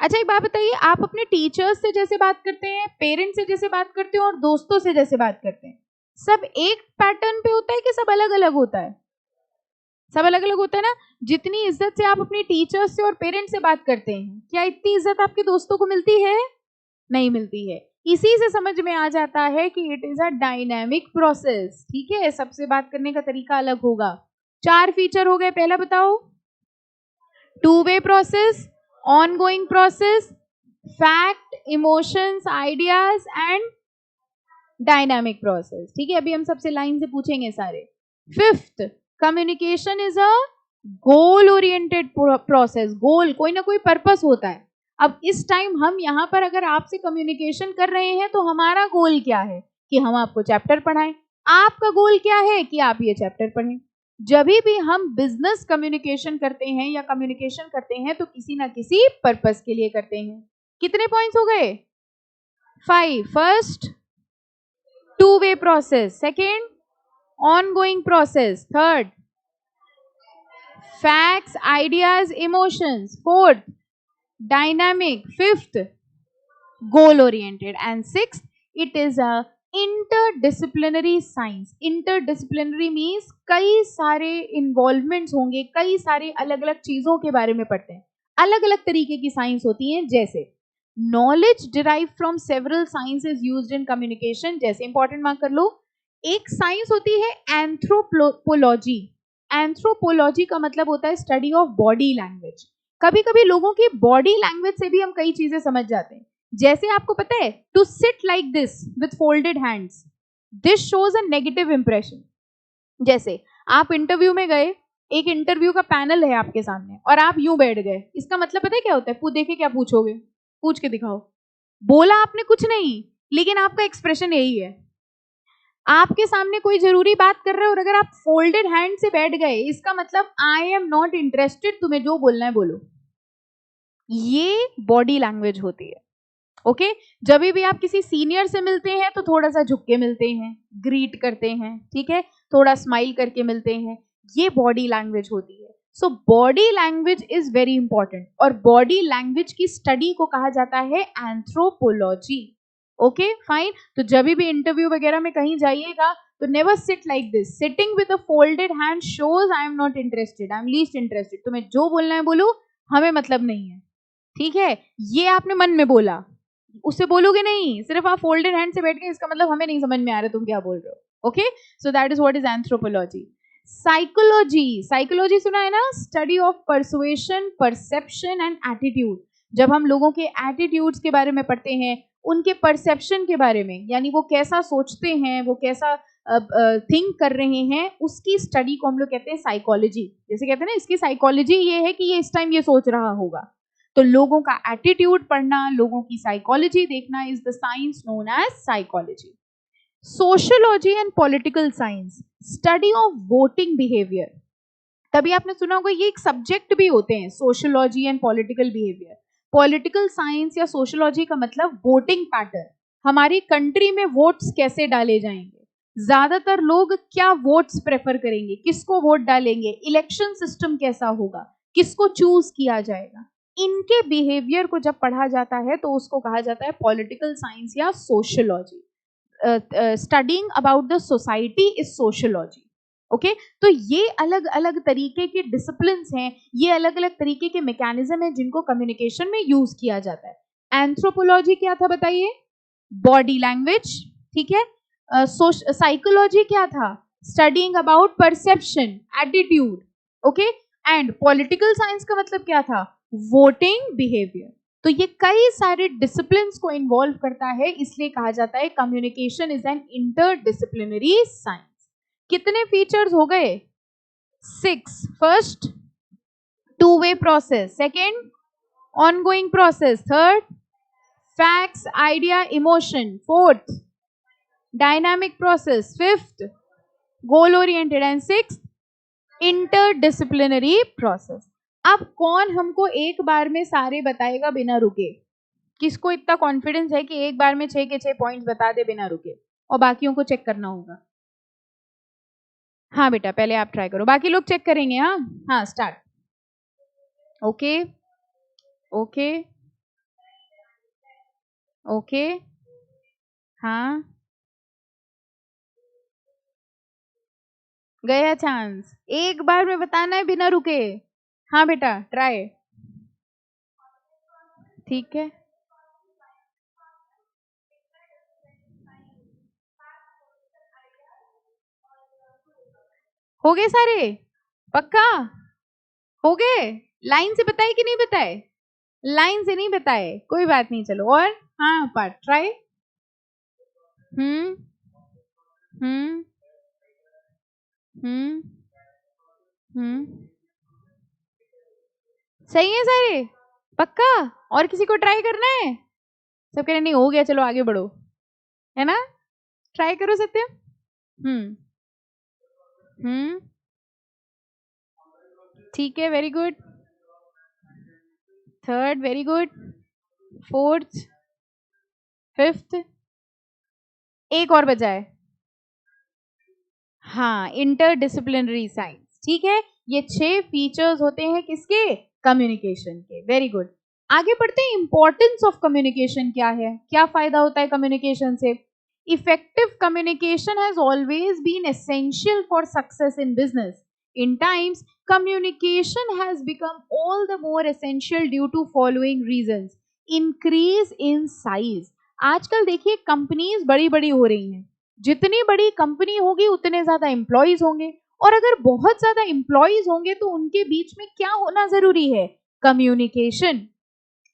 अच्छा एक बात बताइए, आप अपने टीचर्स से जैसे बात करते हैं, पेरेंट्स से जैसे बात करते हैं और दोस्तों से जैसे बात करते हैं, सब एक पैटर्न पे होता है कि सब अलग अलग होता है? सब अलग अलग होता है ना। जितनी इज्जत से आप अपने टीचर्स से और पेरेंट्स से बात करते हैं, क्या इतनी इज्जत आपके दोस्तों को मिलती है? नहीं मिलती है। इसी से समझ में आ जाता है कि it is a dynamic process. ठीक है, सबसे बात करने का तरीका अलग होगा। 4 फीचर हो गए। पहला बताओ, two way process, ongoing process, fact, emotions, ideas and dynamic process. ठीक है, अभी हम सबसे लाइन से पूछेंगे सारे। 5th, communication is a goal oriented process. Goal, कोई ना कोई पर्पस होता है। अब इस टाइम हम यहाँ पर अगर आपसे कम्युनिकेशन कर रहे हैं तो हमारा गोल क्या है? कि हम आपको चैप्टर पढ़ाएं। आपका गोल क्या है? कि आप ये चैप्टर पढ़ें। जब भी हम बिजनेस कम्युनिकेशन करते हैं या कम्युनिकेशन करते हैं तो किसी ना किसी पर्पस के लिए करते हैं। कितने पॉइंट्स हो गए? 5। First, two way process. Second, ongoing process. Third, facts, ideas, emotions. Fourth, dynamic. Fifth, goal oriented. And sixth, it is a interdisciplinary science. Interdisciplinary means कई सारे इन्वॉल्वमेंट्स होंगे, कई सारे अलग अलग चीजों के बारे में पढ़ते हैं। अलग अलग तरीके की साइंस होती हैं, जैसे knowledge derive from several sciences used in communication. जैसे इंपॉर्टेंट मार्क कर लो, एक साइंस होती है एंथ्रोपोलॉजी। एंथ्रोपोलॉजी का मतलब होता है स्टडी ऑफ बॉडी लैंग्वेज। कभी कभी लोगों की बॉडी लैंग्वेज से भी हम कई चीजें समझ जाते हैं। जैसे आपको पता है, to sit like this with folded hands, this shows a negative impression. जैसे आप इंटरव्यू में गए, एक इंटरव्यू का पैनल है आपके सामने और आप यूं बैठ गए, इसका मतलब पता है क्या होता है? देखे क्या पूछोगे? पूछ के दिखाओ। बोला आपने कुछ नहीं, लेकिन आपका एक्सप्रेशन यही है। आपके सामने कोई जरूरी बात कर रहे हो और अगर आप फोल्डेड हैंड से बैठ गए, इसका मतलब आई एम नॉट इंटरेस्टेड, तुम्हें जो बोलना है बोलो। ये बॉडी लैंग्वेज होती है। ओके, जब भी आप किसी सीनियर से मिलते हैं तो थोड़ा सा झुक के मिलते हैं, ग्रीट करते हैं, ठीक है, थोड़ा स्माइल करके मिलते हैं, ये बॉडी लैंग्वेज होती है। So body language is very important और बॉडी लैंग्वेज की स्टडी को कहा जाता है एंथ्रोपोलॉजी। Okay fine. तो जब भी इंटरव्यू वगैरह में कहीं जाइएगा तो never seat like this. Sitting with a folded hand shows I am not interested, I am least interested, तुम्हें जो बोलना है बोलो, हमें मतलब नहीं है। ठीक है, ये आपने मन में बोला, उससे बोलोगे नहीं, सिर्फ आप फोल्डेड हैंड से बैठ के, इसका मतलब हमें नहीं समझ में आ रहा तुम क्या बोल रहे हो। Okay, so that is what is anthropology. Psychology, psychology सुना है ना? Study of persuasion, perception and attitude. जब हम लोगों के एटीट्यूड्स के बारे में पढ़ते हैं, उनके परसेप्शन के बारे में, यानी वो कैसा सोचते हैं, वो कैसा थिंक कर रहे हैं, उसकी स्टडी को हम लोग कहते हैं साइकोलॉजी। जैसे कहते हैं ना, इसकी साइकोलॉजी ये है कि ये इस टाइम ये सोच रहा होगा। तो लोगों का एटीट्यूड पढ़ना, लोगों की साइकोलॉजी देखना is the science known as psychology. Sociology and political science, study of voting behaviour. तभी आपने सुना होगा ये एक सब्जेक्ट भी होते हैं, sociology and political behaviour. Political science या सोशियोलॉजी का मतलब वोटिंग पैटर्न, हमारी कंट्री में वोट्स कैसे डाले जाएंगे, ज्यादातर लोग क्या वोट्स प्रेफर करेंगे, किसको वोट डालेंगे, इलेक्शन सिस्टम कैसा होगा, किसको चूज किया जाएगा, इनके बिहेवियर को जब पढ़ा जाता है तो उसको कहा जाता है पॉलिटिकल साइंस या sociology. Studying about the society is sociology. Okay, तो ये अलग अलग तरीके के डिसिप्लिन्स हैं, ये अलग अलग तरीके के मैकेनिज्म हैं जिनको कम्युनिकेशन में यूज किया जाता है। एंथ्रोपोलॉजी क्या था बताइए? बॉडी लैंग्वेज, ठीक है। साइकोलॉजी क्या था? Studying about perception, attitude, okay. And political science का मतलब क्या था? Voting behaviour. तो ये कई सारे डिसिप्लिन्स को इन्वॉल्व करता है, इसलिए कहा जाता है communication is N interdisciplinary science. कितने फीचर्स हो गए? 6। First, two way process. Second, ongoing process. Third, facts, idea, emotion. Fourth, dynamic process, fifth goal oriented, and sixth interdisciplinary process. अब कौन हमको एक बार में सारे बताएगा बिना रुके? किसको इतना कॉन्फिडेंस है कि एक बार में 6 के 6 पॉइंट्स बता दे बिना रुके? और बाकियों को चेक करना होगा। हाँ बेटा, पहले आप ट्राई करो, बाकी लोग चेक करेंगे। हाँ हाँ, स्टार्ट। ओके ओके ओके, हाँ गया चांस, एक बार में बताना है बिना रुके। हाँ बेटा, ट्राई। ठीक है, हो गए सारे? पक्का हो गए? लाइन से बताए कि नहीं बताए? लाइन से नहीं बताए, कोई बात नहीं, चलो और। हाँ पार्ट ट्राई। हम्म हम्म हम्म हम्म, सही है सारे? पक्का? और किसी को ट्राई करना है? सब कह रहे नहीं हो गया, चलो आगे बढ़ो, है ना? ट्राई करो सत्य। हम्म हम्म, ठीक है, very good. Third, very good. Fourth, fifth, एक और बचा है। हाँ, इंटरडिसिप्लिनरी साइंस, ठीक है। ये 6 फीचर्स होते हैं किसके? कम्युनिकेशन के। Very good. आगे बढ़ते हैं, इंपॉर्टेंस ऑफ कम्युनिकेशन क्या है, क्या फायदा होता है कम्युनिकेशन से? Effective communication has always been essential for success in business. In times communication has become all the more essential due to following reasons. Increase in size. आजकल देखिए कंपनीज बड़ी बड़ी हो रही हैं, जितनी बड़ी कंपनी होगी उतने ज्यादा एम्प्लॉयज होंगे, और अगर बहुत ज्यादा एम्प्लॉयज होंगे तो उनके बीच में क्या होना जरूरी है? कम्युनिकेशन।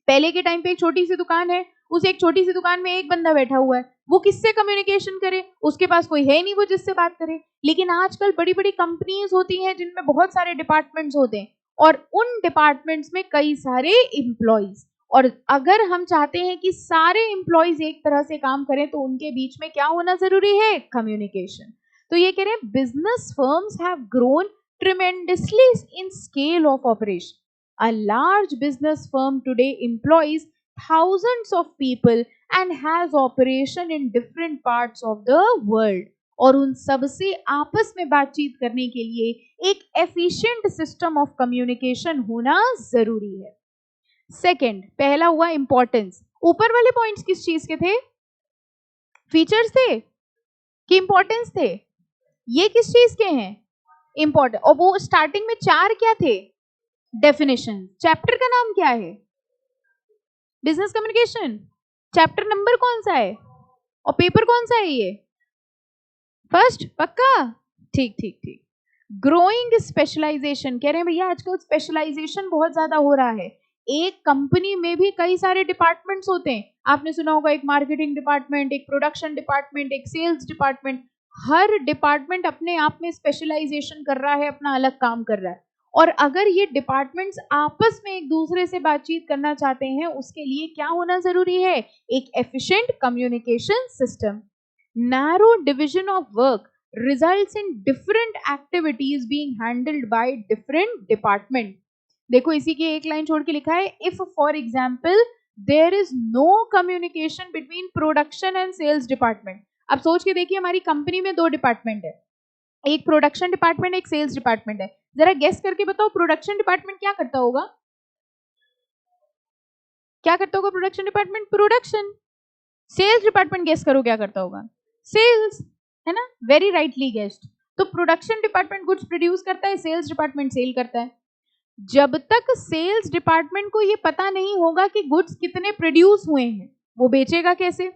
पहले के टाइम पे एक छोटी सी दुकान है, उस एक छोटी सी दुकान में एक बंदा बैठा हुआ है, वो किससे कम्युनिकेशन करे? उसके पास कोई है नहीं वो जिससे बात करे। लेकिन आजकल बड़ी बड़ी कंपनीज होती हैं जिनमें बहुत सारे डिपार्टमेंट्स होते हैं, और उन डिपार्टमेंट्स में कई सारे एम्प्लॉयज, और अगर हम चाहते हैं कि सारे एम्प्लॉयज एक तरह से काम करें तो उनके बीच में क्या होना जरूरी है? कम्युनिकेशन। तो ये कह रहे हैं business firms have grown tremendously in scale of operation. A large business firm today employs thousands of people and has operation in different parts of the world. और उन सबसे आपस में बातचीत करने के लिए एक एफिशिएंट सिस्टम ऑफ कम्युनिकेशन होना जरूरी है। सेकंड, पहला हुआ इंपॉर्टेंस। ऊपर वाले पॉइंट्स किस चीज के थे? फीचर्स थे कि इंपॉर्टेंस थे? ये किस चीज के हैं? इंपॉर्टेंट। और वो स्टार्टिंग में 4 क्या थे? डेफिनेशन। चैप्टर का नाम क्या है? Business communication. चैप्टर नंबर कौन सा है? और पेपर कौन सा है ये? फर्स्ट? पक्का? ठीक ठीक ठीक। ग्रोइंग स्पेशलाइजेशन, कह रहे हैं भैया आजकल स्पेशलाइजेशन बहुत ज्यादा हो रहा है। एक कंपनी में भी कई सारे डिपार्टमेंट्स होते हैं, आपने सुना होगा एक मार्केटिंग डिपार्टमेंट, एक प्रोडक्शन डिपार्टमेंट, एक सेल्स डिपार्टमेंट। हर डिपार्टमेंट अपने आप में स्पेशलाइजेशन कर रहा है, अपना अलग काम कर रहा है। और अगर ये डिपार्टमेंट्स आपस में एक दूसरे से बातचीत करना चाहते हैं, उसके लिए क्या होना जरूरी है? एक efficient communication system. Narrow division of work results in different activities being handled by different department. देखो इसी की एक लाइन छोड़ के लिखा है, if for example there is no communication between production and sales department. अब सोच के देखिए, हमारी कंपनी में 2 डिपार्टमेंट है, एक प्रोडक्शन डिपार्टमेंट, एक सेल्स डिपार्टमेंट है। जरा गेस करके बताओ प्रोडक्शन डिपार्टमेंट क्या करता होगा? क्या करता होगा production department? Production. Sales department guess करो क्या करता होगा? सेल्स, है ना? Very rightly guessed. तो प्रोडक्शन डिपार्टमेंट गुड्स प्रोड्यूस करता है, सेल्स डिपार्टमेंट सेल करता है। जब तक सेल्स डिपार्टमेंट को ये पता नहीं होगा कि गुड्स कितने प्रोड्यूस हुए हैं, वो बेचेगा कैसे?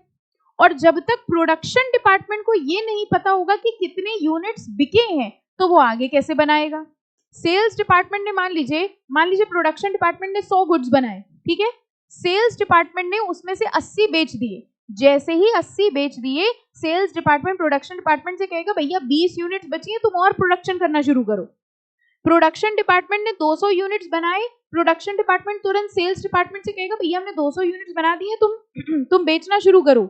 और जब तक प्रोडक्शन डिपार्टमेंट को ये नहीं पता होगा कि कितने यूनिट्स बिके हैं, तो वो आगे कैसे बनाएगा? सेल्स डिपार्टमेंट ने मान लीजिए प्रोडक्शन डिपार्टमेंट ने 100 गुड्स बनाए, ठीक है। सेल्स डिपार्टमेंट ने उसमें से 80 बेच दिए। जैसे ही 80 बेच दिए, सेल्स डिपार्टमेंट प्रोडक्शन डिपार्टमेंट से कहेगा भैया 20 यूनिट्स बची हैं, तुम और प्रोडक्शन करना शुरू करो। प्रोडक्शन डिपार्टमेंट ने 200 यूनिट्स बनाए, प्रोडक्शन डिपार्टमेंट तुरंत सेल्स डिपार्टमेंट से कहेगा भैया हमने 200 यूनिट्स बना दिए, तुम बेचना शुरू करो।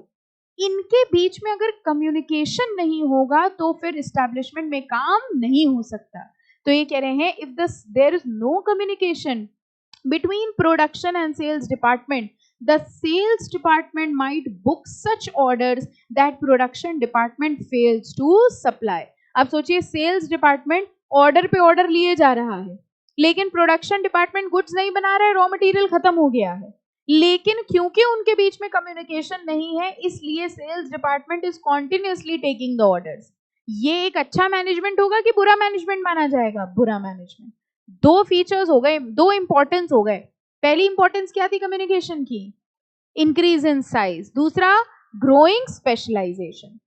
इनके बीच में अगर कम्युनिकेशन नहीं होगा तो फिर एस्टैब्लिशमेंट में काम नहीं हो सकता। तो ये कह रहे हैं if there is no communication between production and sales department, the sales department might book such orders that production department fails to supply. अब सोचिए सेल्स डिपार्टमेंट ऑर्डर पे ऑर्डर लिए जा रहा है, लेकिन प्रोडक्शन डिपार्टमेंट गुड्स नहीं बना रहा है, रॉ मटेरियल खत्म हो गया है, लेकिन क्योंकि उनके बीच में कम्युनिकेशन नहीं है इसलिए sales department is continuously taking the orders. ये एक अच्छा मैनेजमेंट होगा कि बुरा मैनेजमेंट माना जाएगा? बुरा मैनेजमेंट। दो फीचर्स हो गए, दो इंपॉर्टेंस हो गए। पहली इंपॉर्टेंस क्या थी कम्युनिकेशन की? Increase in size. दूसरा growing specialisation.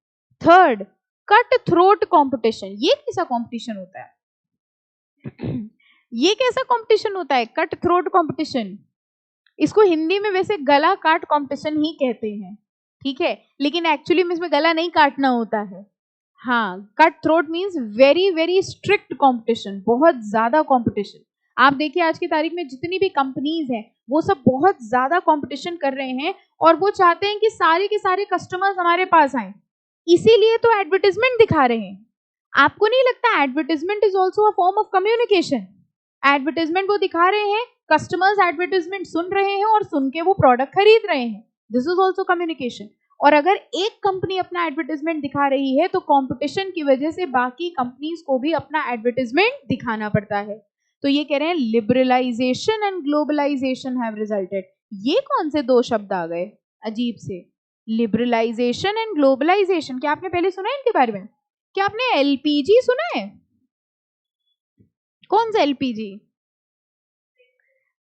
Third cut throat competition. ये कैसा कंपटीशन होता है? ये कैसा कंपटीशन होता है कट थ्रोट कंपटीशन? इसको हिंदी में वैसे गला काट कंपटीशन ही कहते हैं, ठीक है, लेकिन एक्चुअली में इसमें गला नहीं काटना होता है। हाँ, cut throat means very very strict competition, बहुत ज्यादा कंपटीशन। आप देखिए आज की तारीख में जितनी भी कंपनीज हैं वो सब बहुत ज्यादा कंपटीशन कर रहे हैं और वो चाहते हैं कि सारे के सारे कस्टमर्स हमारे पास आए, इसीलिए तो एडवर्टाइजमेंट दिखा रहे हैं। आपको नहीं लगता advertisement is also a form of communication? Advertisement वो दिखा रहे हैं, कस्टमर्स एडवर्टाइजमेंट सुन रहे हैं और सुन के वो प्रोडक्ट खरीद रहे हैं, दिस इज ऑल्सो कम्युनिकेशन। और अगर एक कंपनी अपना एडवर्टाइजमेंट दिखा रही है तो कंपटीशन की वजह से बाकी कंपनीज को भी अपना एडवर्टाइजमेंट दिखाना पड़ता है। तो ये कह रहे हैं liberalisation and globalisation have resulted. ये कौन से दो शब्द आ गए अजीब से? Liberalisation and globalisation. क्या आपने पहले सुना है इनके बारे में? क्या आपने एलपीजी सुना है? कौन सा एलपीजी?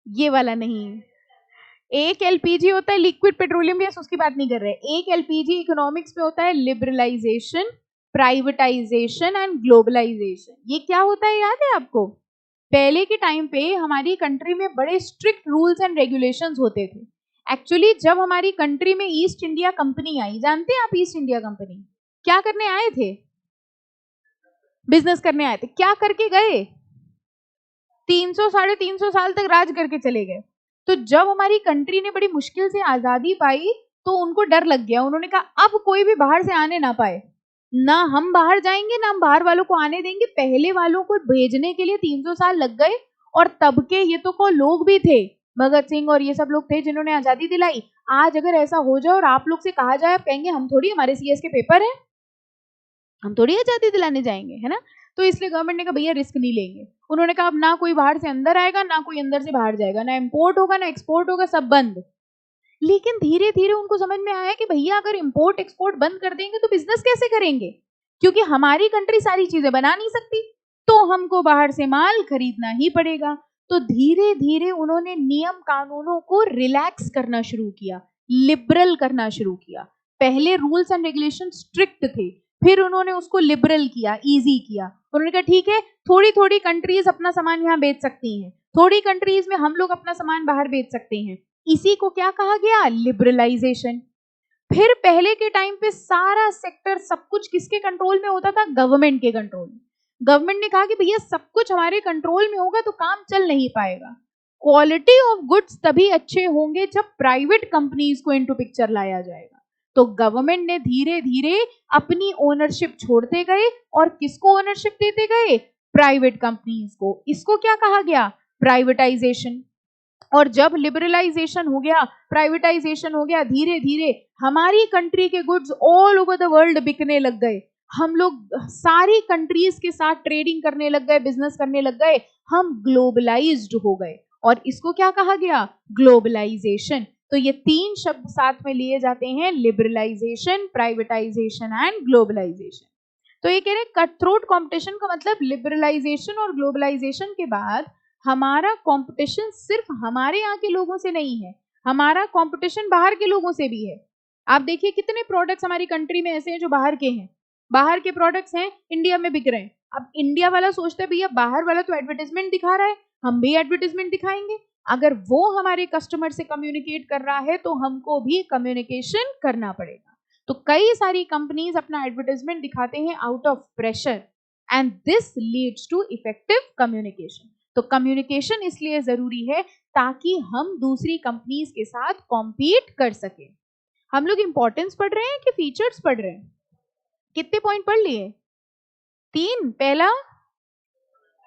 ये वाला नहीं, एक एलपीजी होता है लिक्विड पेट्रोलियम गैस, उसकी बात नहीं कर रहे। एक एलपीजी इकोनॉमिक्स में होता है लिबरलाइजेशन, प्राइवेटाइजेशन एंड ग्लोबलाइजेशन। ये क्या होता है याद है आपको? पहले के टाइम पे हमारी कंट्री में बड़े स्ट्रिक्ट रूल्स एंड रेगुलेशंस होते थे। एक्चुअली जब हमारी कंट्री में ईस्ट इंडिया कंपनी आई, जानते हैं आप ईस्ट इंडिया कंपनी क्या करने आए थे? बिजनेस करने आए थे। क्या करके गए? 300 350 साल तक राज करके चले गए। तो जब हमारी कंट्री ने बड़ी मुश्किल से आजादी पाई तो उनको डर लग गया, उन्होंने कहा अब कोई भी बाहर से आने ना पाए, ना हम बाहर जाएंगे ना हम बाहर वालों को आने देंगे। पहले वालों को भेजने के लिए 300 साल लग गए और तब के ये तो को लोग भी थे, भगत सिंह और ये सब लोग थे जिन्होंने आजादी दिलाई। आज अगर ऐसा हो जाए और आप लोग से कहा जाए, आप कहेंगे हम थोड़ी, हमारे सीएस के पेपर है, हम थोड़ी आजादी दिलाने जाएंगे, है ना? तो इसलिए गवर्नमेंट ने कहा भैया रिस्क नहीं लेंगे। उन्होंने कहा अब ना कोई बाहर से अंदर आएगा ना कोई अंदर से बाहर जाएगा, ना इंपोर्ट होगा ना एक्सपोर्ट होगा, सब बंद। लेकिन धीरे धीरे उनको समझ में आया कि भैया अगर इंपोर्ट एक्सपोर्ट बंद कर देंगे तो बिजनेस कैसे करेंगे, क्योंकि हमारी कंट्री सारी चीजें बना नहीं सकती, तो हमको बाहर से माल खरीदना ही पड़ेगा। तो धीरे धीरे उन्होंने नियम कानूनों को रिलैक्स करना शुरू किया, लिबरल करना शुरू किया। पहले रूल्स एंड रेगुलेशन स्ट्रिक्ट थे, फिर उन्होंने उसको लिबरल किया, इजी किया। उन्होंने कहा ठीक है, थोड़ी थोड़ी कंट्रीज अपना सामान यहाँ बेच सकती हैं, थोड़ी कंट्रीज में हम लोग अपना सामान बाहर बेच सकते हैं। इसी को क्या कहा गया? लिबरलाइजेशन। फिर पहले के टाइम पे सारा सेक्टर सब कुछ किसके कंट्रोल में होता था? गवर्नमेंट के कंट्रोल में। गवर्नमेंट ने कहा कि भैया सब कुछ हमारे कंट्रोल में होगा तो काम चल नहीं पाएगा। क्वालिटी ऑफ गुड्स तभी अच्छे होंगे जब प्राइवेट कंपनीज को इनटू पिक्चर लाया जाएगा। तो गवर्नमेंट ने धीरे धीरे अपनी ओनरशिप छोड़ते गए और किसको ओनरशिप देते गए? प्राइवेट कंपनीज को। इसको क्या कहा गया? प्राइवेटाइजेशन। और जब लिबरलाइजेशन हो गया, प्राइवेटाइजेशन हो गया, धीरे धीरे हमारी कंट्री के goods all over the world बिकने लग गए। हम लोग सारी कंट्रीज के साथ ट्रेडिंग करने लग गए, बिजनेस करने लग गए, हम ग्लोबलाइज्ड हो गए। और इसको क्या कहा गया? ग्लोबलाइजेशन। तो ये तीन शब्द साथ में लिए जाते हैं, लिबरलाइजेशन, प्राइवेटाइजेशन एंड ग्लोबलाइजेशन। तो ये कह रहे हैं कट थ्रोट कॉम्पिटिशन का मतलब लिबरलाइजेशन और ग्लोबलाइजेशन के बाद हमारा कंपटीशन सिर्फ हमारे यहाँ के लोगों से नहीं है, हमारा कंपटीशन बाहर के लोगों से भी है। आप देखिए कितने प्रोडक्ट्स हमारी कंट्री में ऐसे हैं जो बाहर के हैं, बाहर के प्रोडक्ट्स हैं इंडिया में बिक रहे हैं। अब इंडिया वाला सोचता है भैया बाहर वाला तो एडवर्टाइजमेंट दिखा रहा है, हम भी एडवर्टाइजमेंट दिखाएंगे। अगर वो हमारे कस्टमर से कम्युनिकेट कर रहा है तो हमको भी कम्युनिकेशन करना पड़ेगा। तो कई सारी कंपनीज अपना एडवर्टाइजमेंट दिखाते हैं out of pressure and this leads to effective communication. तो कम्युनिकेशन इसलिए जरूरी है ताकि हम दूसरी कंपनीज के साथ कॉम्पीट कर सके। हम लोग इंपॉर्टेंस पढ़ रहे हैं कि फीचर्स पढ़ रहे हैं? कितने पॉइंट पढ़ लिए? 3। पहला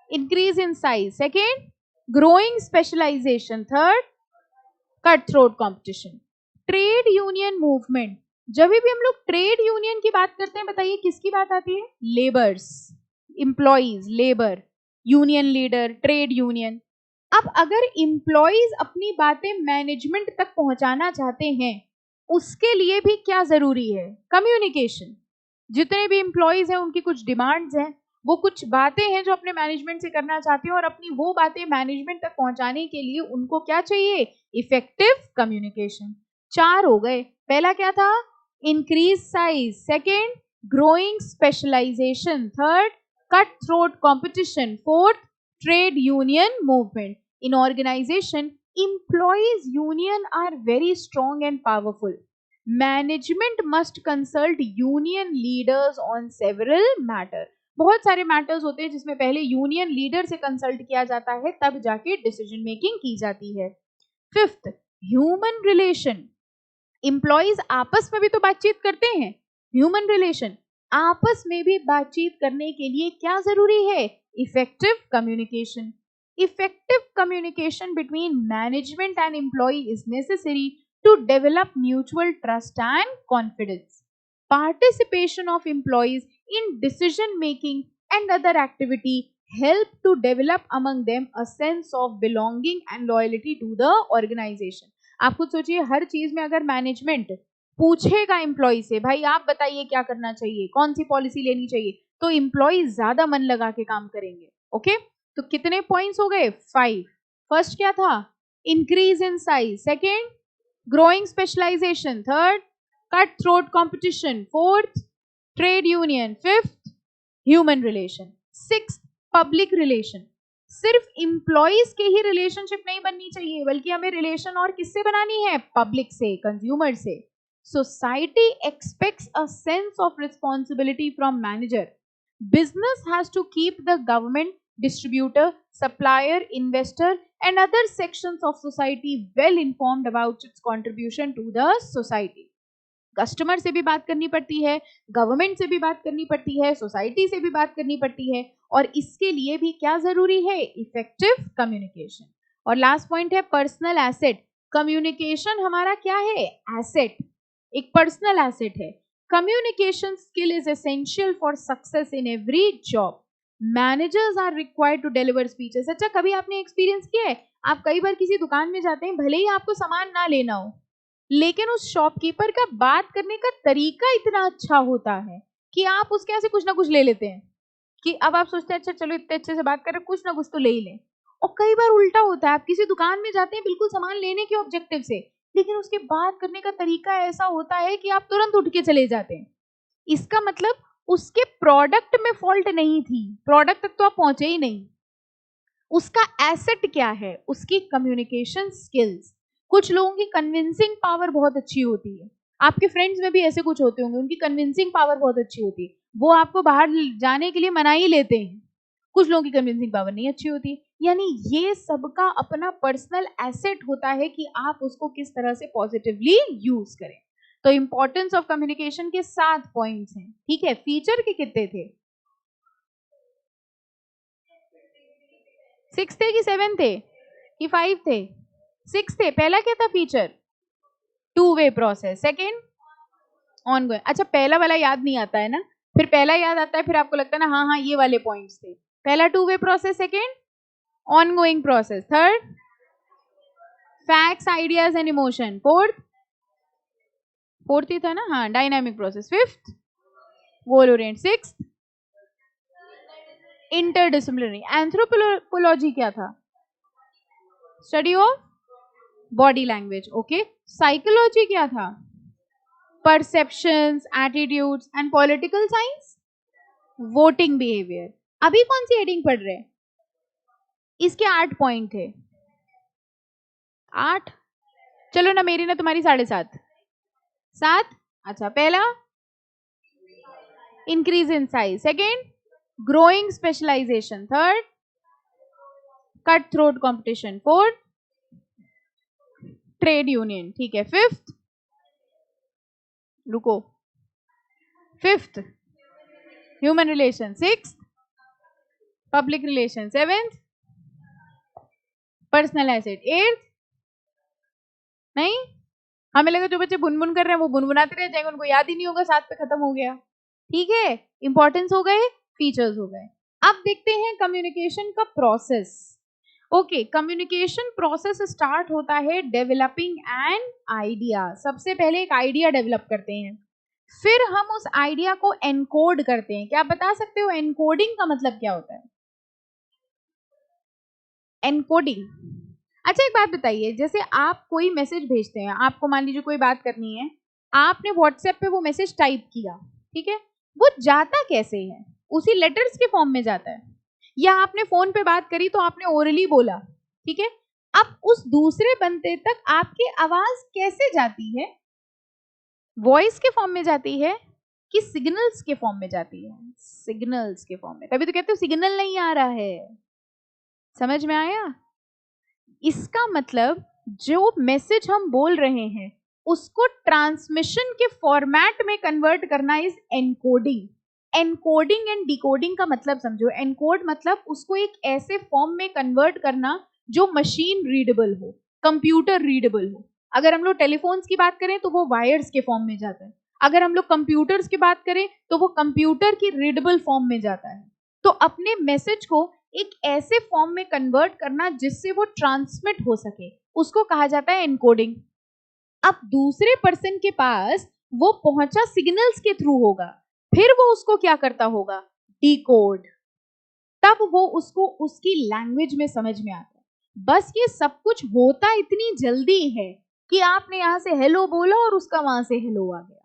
increase in size, second growing specialisation, third cut throat competition. Trade union movement, जब भी हम लोग ट्रेड यूनियन की बात करते हैं, बताइए किसकी बात आती है? Labours, employees, labour, union leader, trade union. अब अगर इंप्लॉइज अपनी बातें मैनेजमेंट तक पहुंचाना चाहते हैं, उसके लिए भी क्या जरूरी है? कम्युनिकेशन। जितने भी इंप्लॉइज हैं उनकी कुछ डिमांड्स हैं, वो कुछ बातें हैं जो अपने मैनेजमेंट से करना चाहते हैं, और अपनी वो बातें मैनेजमेंट तक पहुंचाने के लिए उनको क्या चाहिए? Effective communication. 4 हो गए। पहला क्या था? Increase size, second growing specialisation, third cut throat competition, fourth trade union movement. In organization, employees union are very strong and powerful. Management must consult union leaders on several matter. बहुत सारे मैटर्स होते हैं जिसमें पहले यूनियन लीडर से कंसल्ट किया जाता है, तब जाके डिसीजन मेकिंग की जाती है। 5th, human relation. एम्प्लॉइज आपस में भी तो बातचीत करते हैं। ह्यूमन रिलेशन, आपस में भी बातचीत करने के लिए क्या जरूरी है? Effective communication. Effective communication between management and employee is necessary to develop mutual trust and confidence. Participation of employees in decision making and other activity help to develop among them a sense of belonging and loyalty to the organization. आप खुद सोचिए, हर चीज में अगर मैनेजमेंट पूछेगा एम्प्लॉय से, भाई आप बताइए क्या करना चाहिए, कौन सी पॉलिसी लेनी चाहिए, तो एम्प्लॉय ज्यादा मन लगा के काम करेंगे। ओके, तो कितने पॉइंट्स हो गए? 5। फर्स्ट क्या था? Increase in size, second growing specialisation, third cut throat competition, fourth trade union, fifth human relation, sixth public relation. सिर्फ इंप्लॉइज के ही रिलेशनशिप नहीं बननी चाहिए, बल्कि हमें रिलेशन और किससे बनानी है? पब्लिक से, कंज्यूमर से। Society expects a sense of responsibility from manager. Business has to keep the government, distributor, supplier, investor and other sections of society well informed about its contribution to the society. Customer से भी बात करनी पड़ती है, गवर्नमेंट से भी बात करनी पड़ती है, सोसाइटी से भी बात करनी पड़ती है, और इसके लिए भी क्या जरूरी है? Effective communication. और लास्ट पॉइंट है पर्सनल एसेट। कम्युनिकेशन हमारा क्या है? एसेट, एक पर्सनल एसेट है। Communication skill is essential for success in every job. Managers are required to deliver speeches. अच्छा, कभी आपने एक्सपीरियंस किया है, आप कई बार किसी दुकान में जाते हैं, भले ही आपको सामान ना लेना हो, लेकिन उस शॉपकीपर का बात करने का तरीका इतना अच्छा होता है कि आप उसके यहाँ से कुछ ना कुछ ले लेते हैं, कि अब आप सोचते हैं अच्छा चलो इतने अच्छे से बात कर रहे, कुछ ना कुछ तो ले ही लें। और कई बार उल्टा होता है, आप किसी दुकान में जाते हैं बिल्कुल सामान लेने के ऑब्जेक्टिव से, लेकिन उसके बात करने का तरीका ऐसा होता है कि आप तुरंत उठ के चले जाते हैं। इसका मतलब उसके प्रोडक्ट में फॉल्ट नहीं थी, प्रोडक्ट तक तो आप पहुंचे ही नहीं। उसका एसेट क्या है? उसकी कम्युनिकेशन स्किल्स। कुछ लोगों की कन्विंसिंग पावर बहुत अच्छी होती है, आपके फ्रेंड्स में भी ऐसे कुछ होते होंगे, उनकी कन्विंसिंग पावर बहुत अच्छी होती है, वो आपको बाहर जाने के लिए मना ही लेते हैं। कुछ लोगों की कन्विंसिंग पावर नहीं अच्छी होती, यानी ये सबका अपना पर्सनल एसेट होता है कि आप उसको किस तरह से पॉजिटिवली यूज करें। तो इंपॉर्टेंस ऑफ कम्युनिकेशन के 7 पॉइंट्स हैं, ठीक है। फीचर के कितने थे? 6 थे कि 7 थे कि 5 थे? 6 थे। पहला क्या था feature? 2 way process, second ongoing. अच्छा, पहला वाला याद नहीं आता है ना, फिर पहला याद आता है, फिर आपको लगता है ना हाँ हाँ ये वाले पॉइंट्स थे। पहला 2 way process, second ongoing process, third facts, ideas and emotion, fourth ही था ना, हाँ dynamic process, fifth goal orient, sixth interdisciplinary. Anthropology क्या था? Study of body language, okay. Psychology क्या था? Perceptions, attitudes and political science, voting behaviour. अभी कौन सी हेडिंग पढ़ रहे हैं? इसके 8 पॉइंट थे। 8? चलो ना, मेरी ना तुम्हारी 7.5। 7? अच्छा, पहला increase in size, second growing specialisation, third cut throat competition, fourth trade union, ठीक है। फिफ्थ रुको, 5th human relation, 6th public relation, 7th personal asset, 8th नहीं, हमें लगा जो बच्चे बुनबुन कर रहे हैं वो बुनबुनाते रह जाएंगे, उनको याद ही नहीं होगा, 7 पे खत्म हो गया। ठीक है, इंपॉर्टेंस हो गए, फीचर्स हो गए। अब देखते हैं कम्युनिकेशन का process. Okay, communication process start होता है डेवलपिंग एन आइडिया। सबसे पहले एक आइडिया डेवलप करते हैं, फिर हम उस आइडिया को एनकोड करते हैं। क्या आप बता सकते हो एनकोडिंग का मतलब क्या होता है? एनकोडिंग, अच्छा एक बात बताइए, जैसे आप कोई मैसेज भेजते हैं, आपको मान लीजिए कोई बात करनी है, आपने व्हाट्सएप पे वो मैसेज टाइप किया, ठीक है, वो जाता कैसे है? उसी लेटर्स के फॉर्म में जाता है, या आपने फोन पे बात करी तो आपने ओरली बोला, ठीक है, अब उस दूसरे बंदे तक आपकी आवाज कैसे जाती है? वॉइस के फॉर्म में जाती है कि सिग्नल्स के फॉर्म में जाती है? सिग्नल्स के फॉर्म में, तभी तो कहते हो सिग्नल नहीं आ रहा है। समझ में आया? इसका मतलब जो मैसेज हम बोल रहे हैं उसको ट्रांसमिशन के फॉर्मेट में कन्वर्ट करना is encoding. Encoding and decoding का मतलब समझो। एनकोड मतलब उसको एक ऐसे फॉर्म में कन्वर्ट करना जो मशीन रीडेबल हो, कंप्यूटर रीडेबल हो। अगर हम लोग टेलीफोन्स की बात करें तो वो वायर्स के फॉर्म में जाता है, अगर हम लोग कंप्यूटर्स की बात करें तो वो कंप्यूटर की रीडेबल फॉर्म में जाता है। तो अपने मैसेज को एक ऐसे फॉर्म में कन्वर्ट करना जिससे वो ट्रांसमिट हो सके, उसको कहा जाता है एनकोडिंग। अब दूसरे पर्सन के पास वो पहुंचा सिग्नल्स के थ्रू होगा, फिर वो उसको क्या करता होगा? डिकोड, तब वो उसको उसकी लैंग्वेज में समझ में आता है। बस ये सब कुछ होता इतनी जल्दी है कि आपने यहां से हेलो बोला और उसका वहां से हेलो आ गया।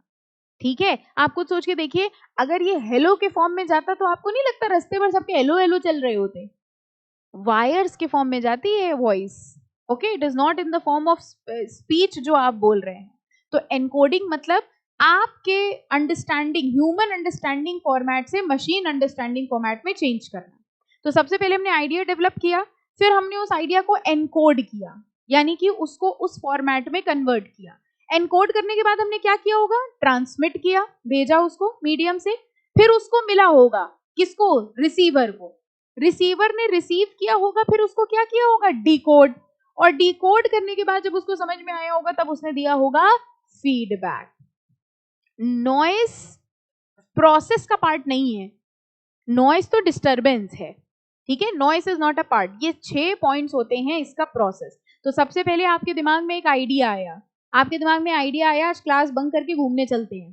ठीक है, आप कुछ सोच के देखिए, अगर ये हेलो के फॉर्म में जाता तो आपको नहीं लगता रास्ते पर सबके हेलो हेलो चल रहे होते? वायर्स के फॉर्म में जाती है voice. Okay, it is not in the form of speech जो आप बोल रहे हैं। तो एनकोडिंग मतलब आपके अंडरस्टैंडिंग, ह्यूमन अंडरस्टैंडिंग फॉर्मेट से मशीन अंडरस्टैंडिंग फॉर्मेट में चेंज करना। तो सबसे पहले हमने आइडिया डेवलप किया, फिर हमने उस आइडिया को एनकोड किया, यानी कि उसको उस फॉर्मेट में कन्वर्ट किया। एनकोड करने के बाद हमने क्या किया होगा? ट्रांसमिट किया, भेजा उसको मीडियम से, फिर उसको मिला होगा किसको? रिसीवर को। रिसीवर ने रिसीव किया होगा, फिर उसको क्या किया होगा? डिकोड, और डिकोड करने के बाद जब उसको समझ में आया होगा तब उसने दिया होगा फीडबैक। नॉइस प्रोसेस का पार्ट नहीं है, नॉइस तो डिस्टरबेंस है। ठीक है, noise is not a part. ये 6 पॉइंट्स होते हैं इसका प्रोसेस। तो सबसे पहले आपके दिमाग में एक आइडिया आया, आपके दिमाग में आइडिया आया आज क्लास बंक करके घूमने चलते हैं,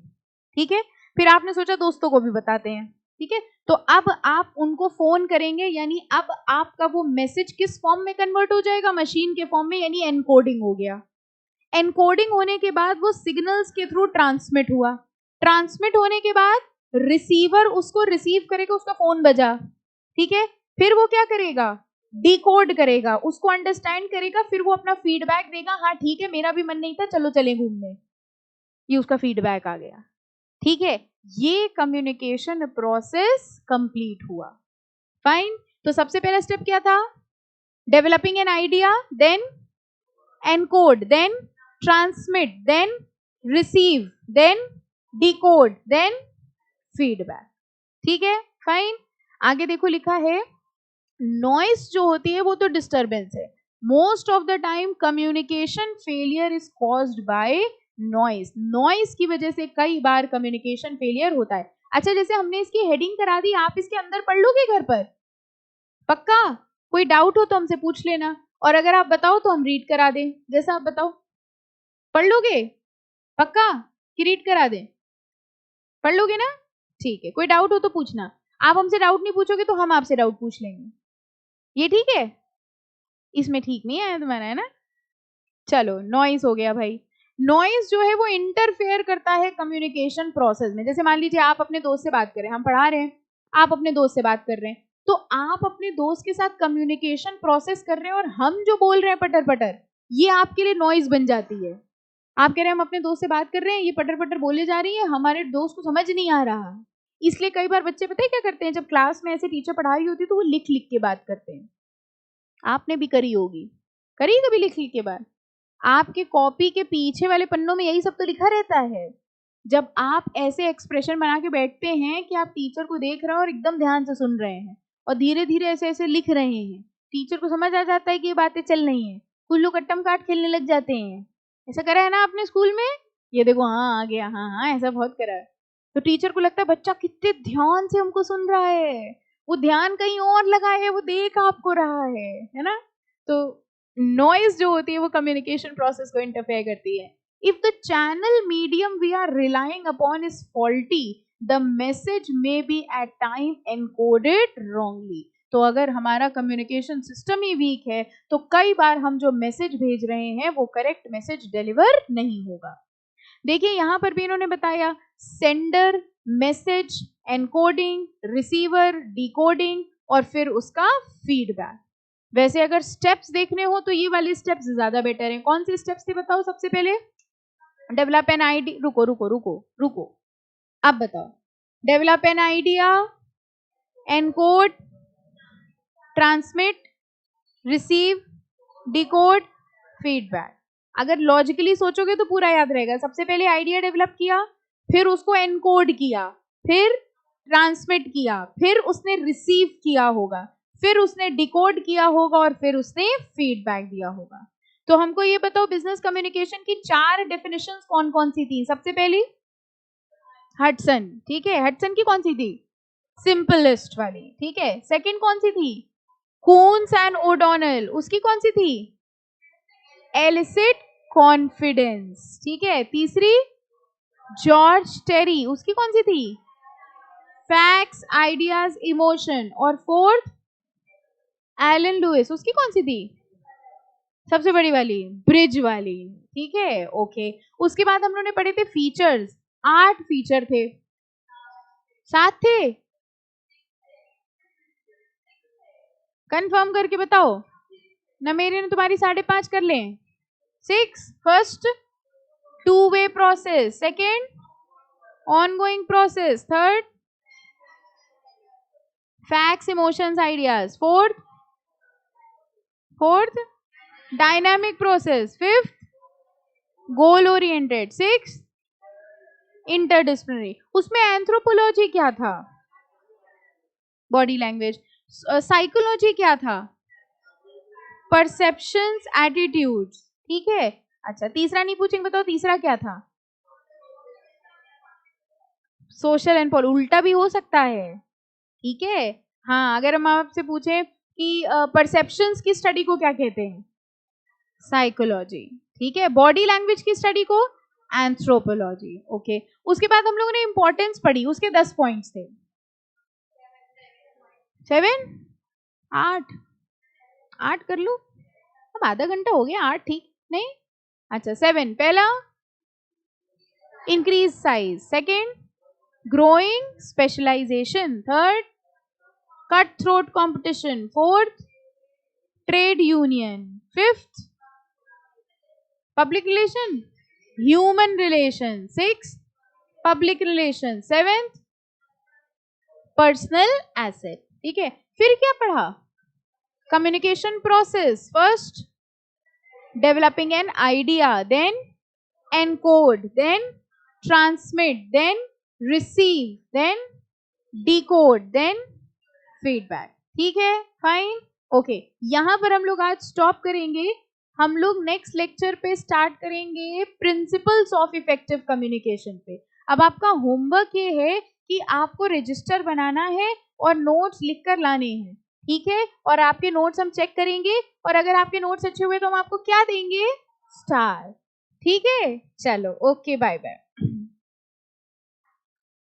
ठीक है, फिर आपने सोचा दोस्तों को भी बताते हैं, ठीक है, तो अब आप उनको फोन करेंगे, यानी अब आपका वो मैसेज किस फॉर्म में कन्वर्ट हो जाएगा? मशीन के फॉर्म में, यानी एनकोडिंग हो गया। एनकोडिंग होने के बाद वो सिग्नल्स के थ्रू ट्रांसमिट हुआ, ट्रांसमिट होने के बाद रिसीवर उसको रिसीव करेगा, उसका फोन बजा, ठीक है, फिर वो क्या करेगा? डिकोड करेगा, उसको अंडरस्टैंड करेगा, फिर वो अपना फीडबैक देगा, हाँ ठीक है मेरा भी मन नहीं था, चलो चले घूमने, ये उसका फीडबैक आ गया। ठीक है, ये कम्युनिकेशन प्रोसेस कंप्लीट हुआ। फाइन, तो सबसे पहला स्टेप क्या था? Developing an idea, then encode, then transmit, then receive, then decode, then feedback. ठीक है, फाइन। आगे देखो लिखा है नॉइस जो होती है वो तो डिस्टरबेंस है। Most of the time communication failure is caused by noise. Noise की वजह से कई बार कम्युनिकेशन फेलियर होता है। अच्छा, जैसे हमने इसकी हेडिंग करा दी, आप इसके अंदर पढ़ लोगे घर पर? पक्का? कोई डाउट हो तो हमसे पूछ लेना, और अगर आप बताओ तो हम रीड करा दें, जैसा आप बताओ। पढ़ लोगे? पक्का कि रीड करा दें? पढ़ लोगे ना? ठीक है, कोई डाउट हो तो पूछना। आप हमसे डाउट नहीं पूछोगे तो हम आपसे डाउट पूछ लेंगे। ये ठीक है? इसमें ठीक नहीं आया तुम्हारा, है ना? चलो, नॉइस हो गया भाई। नॉइस जो है वो इंटरफेयर करता है कम्युनिकेशन प्रोसेस में। जैसे मान लीजिए आप अपने दोस्त से बात कर रहे हैं, हम पढ़ा रहे हैं, आप अपने दोस्त से बात कर रहे हैं, तो आप अपने दोस्त के साथ कम्युनिकेशन प्रोसेस कर रहे हैं, और हम जो बोल रहे हैं पटर पटर, ये आपके लिए नॉइस बन जाती है। आप कह रहे हैं हम अपने दोस्त से बात कर रहे हैं, ये पटर पटर बोले जा रही है, हमारे दोस्त को समझ नहीं आ रहा। इसलिए कई बार बच्चे पता है क्या करते हैं, जब क्लास में ऐसे टीचर पढ़ा रही होती है तो वो लिख लिख के बात करते हैं। आपने भी करी होगी, करी कभी लिख लिख के बात? आपके कॉपी के पीछे वाले पन्नों में यही सब तो लिखा रहता है। जब आप ऐसे एक्सप्रेशन बना के बैठते हैं कि आप टीचर को देख रहे हो और एकदम ध्यान से सुन रहे हैं और धीरे धीरे ऐसे ऐसे लिख रहे हैं, टीचर को समझ आ जाता है कि ये बातें चल रही हैं, कुछ लोग कट्टम काट खेलने लग जाते हैं। ऐसा करा है ना आपने स्कूल में? ये देखो, हाँ आ गया, हाँ हाँ, ऐसा बहुत करा है। तो टीचर को लगता है बच्चा कितने ध्यान से हमको सुन रहा है, वो ध्यान कहीं और लगा है, वो देख आपको रहा है ना। तो नॉइज जो होती है वो कम्युनिकेशन प्रोसेस को इंटरफेयर करती है। If the channel medium we are relying upon is faulty, the message may be at time encoded wrongly. तो अगर हमारा कम्युनिकेशन सिस्टम ही वीक है तो कई बार हम जो मैसेज भेज रहे हैं वो करेक्ट मैसेज डिलीवर नहीं होगा। देखिए यहां पर भी इन्होंने बताया sender, message, encoding, receiver, decoding और फिर उसका फीडबैक। वैसे अगर स्टेप्स देखने हो तो ये वाले स्टेप्स ज्यादा बेटर हैं। कौन से स्टेप्स थे बताओ? सबसे पहले डेवलप एन आइडिया, रुको, अब बताओ। Develop an idea, encode, transmit, receive, decode, feedback. अगर लॉजिकली सोचोगे तो पूरा याद रहेगा। सबसे पहले आइडिया डेवलप किया, फिर उसको एनकोड किया, फिर ट्रांसमिट किया, फिर उसने रिसीव किया होगा, फिर उसने डिकोड किया होगा और फिर उसने फीडबैक दिया होगा। तो हमको ये बताओ बिजनेस कम्युनिकेशन की 4 डेफिनेशंस कौन कौन सी थी? सबसे पहली हडसन, ठीक है, हडसन की कौन सी थी? सिंपलेस्ट वाली, ठीक है। सेकंड कौन सी थी? कून्स एंड ओडोनल, उसकी कौन सी थी? एलिसिट कॉन्फिडेंस, ठीक है। तीसरी जॉर्ज टेरी, उसकी कौन सी थी? Facts, ideas, emotion. और फोर्थ एलन लुइस, उसकी कौन सी थी? सबसे बड़ी वाली, ब्रिज वाली, ठीक है, ओके। उसके बाद हम लोगों ने पढ़े थे फीचर्स, 8 फीचर थे, 7 थे, कंफर्म करके बताओ ना, मेरे ने तुम्हारी 5.5 कर लें। 6, first two way process, second ongoing process, third facts, emotions, ideas, fourth dynamic process, fifth goal oriented, six interdisciplinary. उसमें एंथ्रोपोलॉजी क्या था? Body language. साइकोलॉजी क्या था? परसेप्शंस, एटीट्यूड्स, ठीक है। अच्छा, तीसरा नहीं पूछेंगे, बताओ तीसरा क्या था? Social and political. उल्टा भी हो सकता है, ठीक है। हाँ, अगर हम आपसे पूछें कि परसेप्शंस की स्टडी को क्या कहते हैं? साइकोलॉजी, ठीक है। बॉडी लैंग्वेज की स्टडी को एंथ्रोपोलॉजी, ओके। उसके बाद हम लोगों ने इंपॉर्टेंस पढ़ी, उसके 10 पॉइंट्स थे। 7, 8 कर लो, अब आधा घंटा हो गया, 8 ठीक नहीं? अच्छा, 7 पहला increase size, second growing specialisation, third cut throat competition, fourth trade union, fifth public relation, human relation, six public relation, seventh personal asset, ठीक है। फिर क्या पढ़ा? Communication process, first developing an idea, then encode, then transmit, then receive, then decode, then feedback, ठीक है, फाइन, ओके। यहां पर हम लोग आज स्टॉप करेंगे। हम लोग नेक्स्ट लेक्चर पे स्टार्ट करेंगे प्रिंसिपल्स ऑफ इफेक्टिव कम्युनिकेशन पे। अब आपका होमवर्क ये है कि आपको रजिस्टर बनाना है और नोट्स लिखकर लाने हैं, ठीक है। और आपके नोट्स हम चेक करेंगे और अगर आपके नोट्स अच्छे हुए तो हम आपको क्या देंगे? स्टार, ठीक है। चलो, ओके, बाय बाय।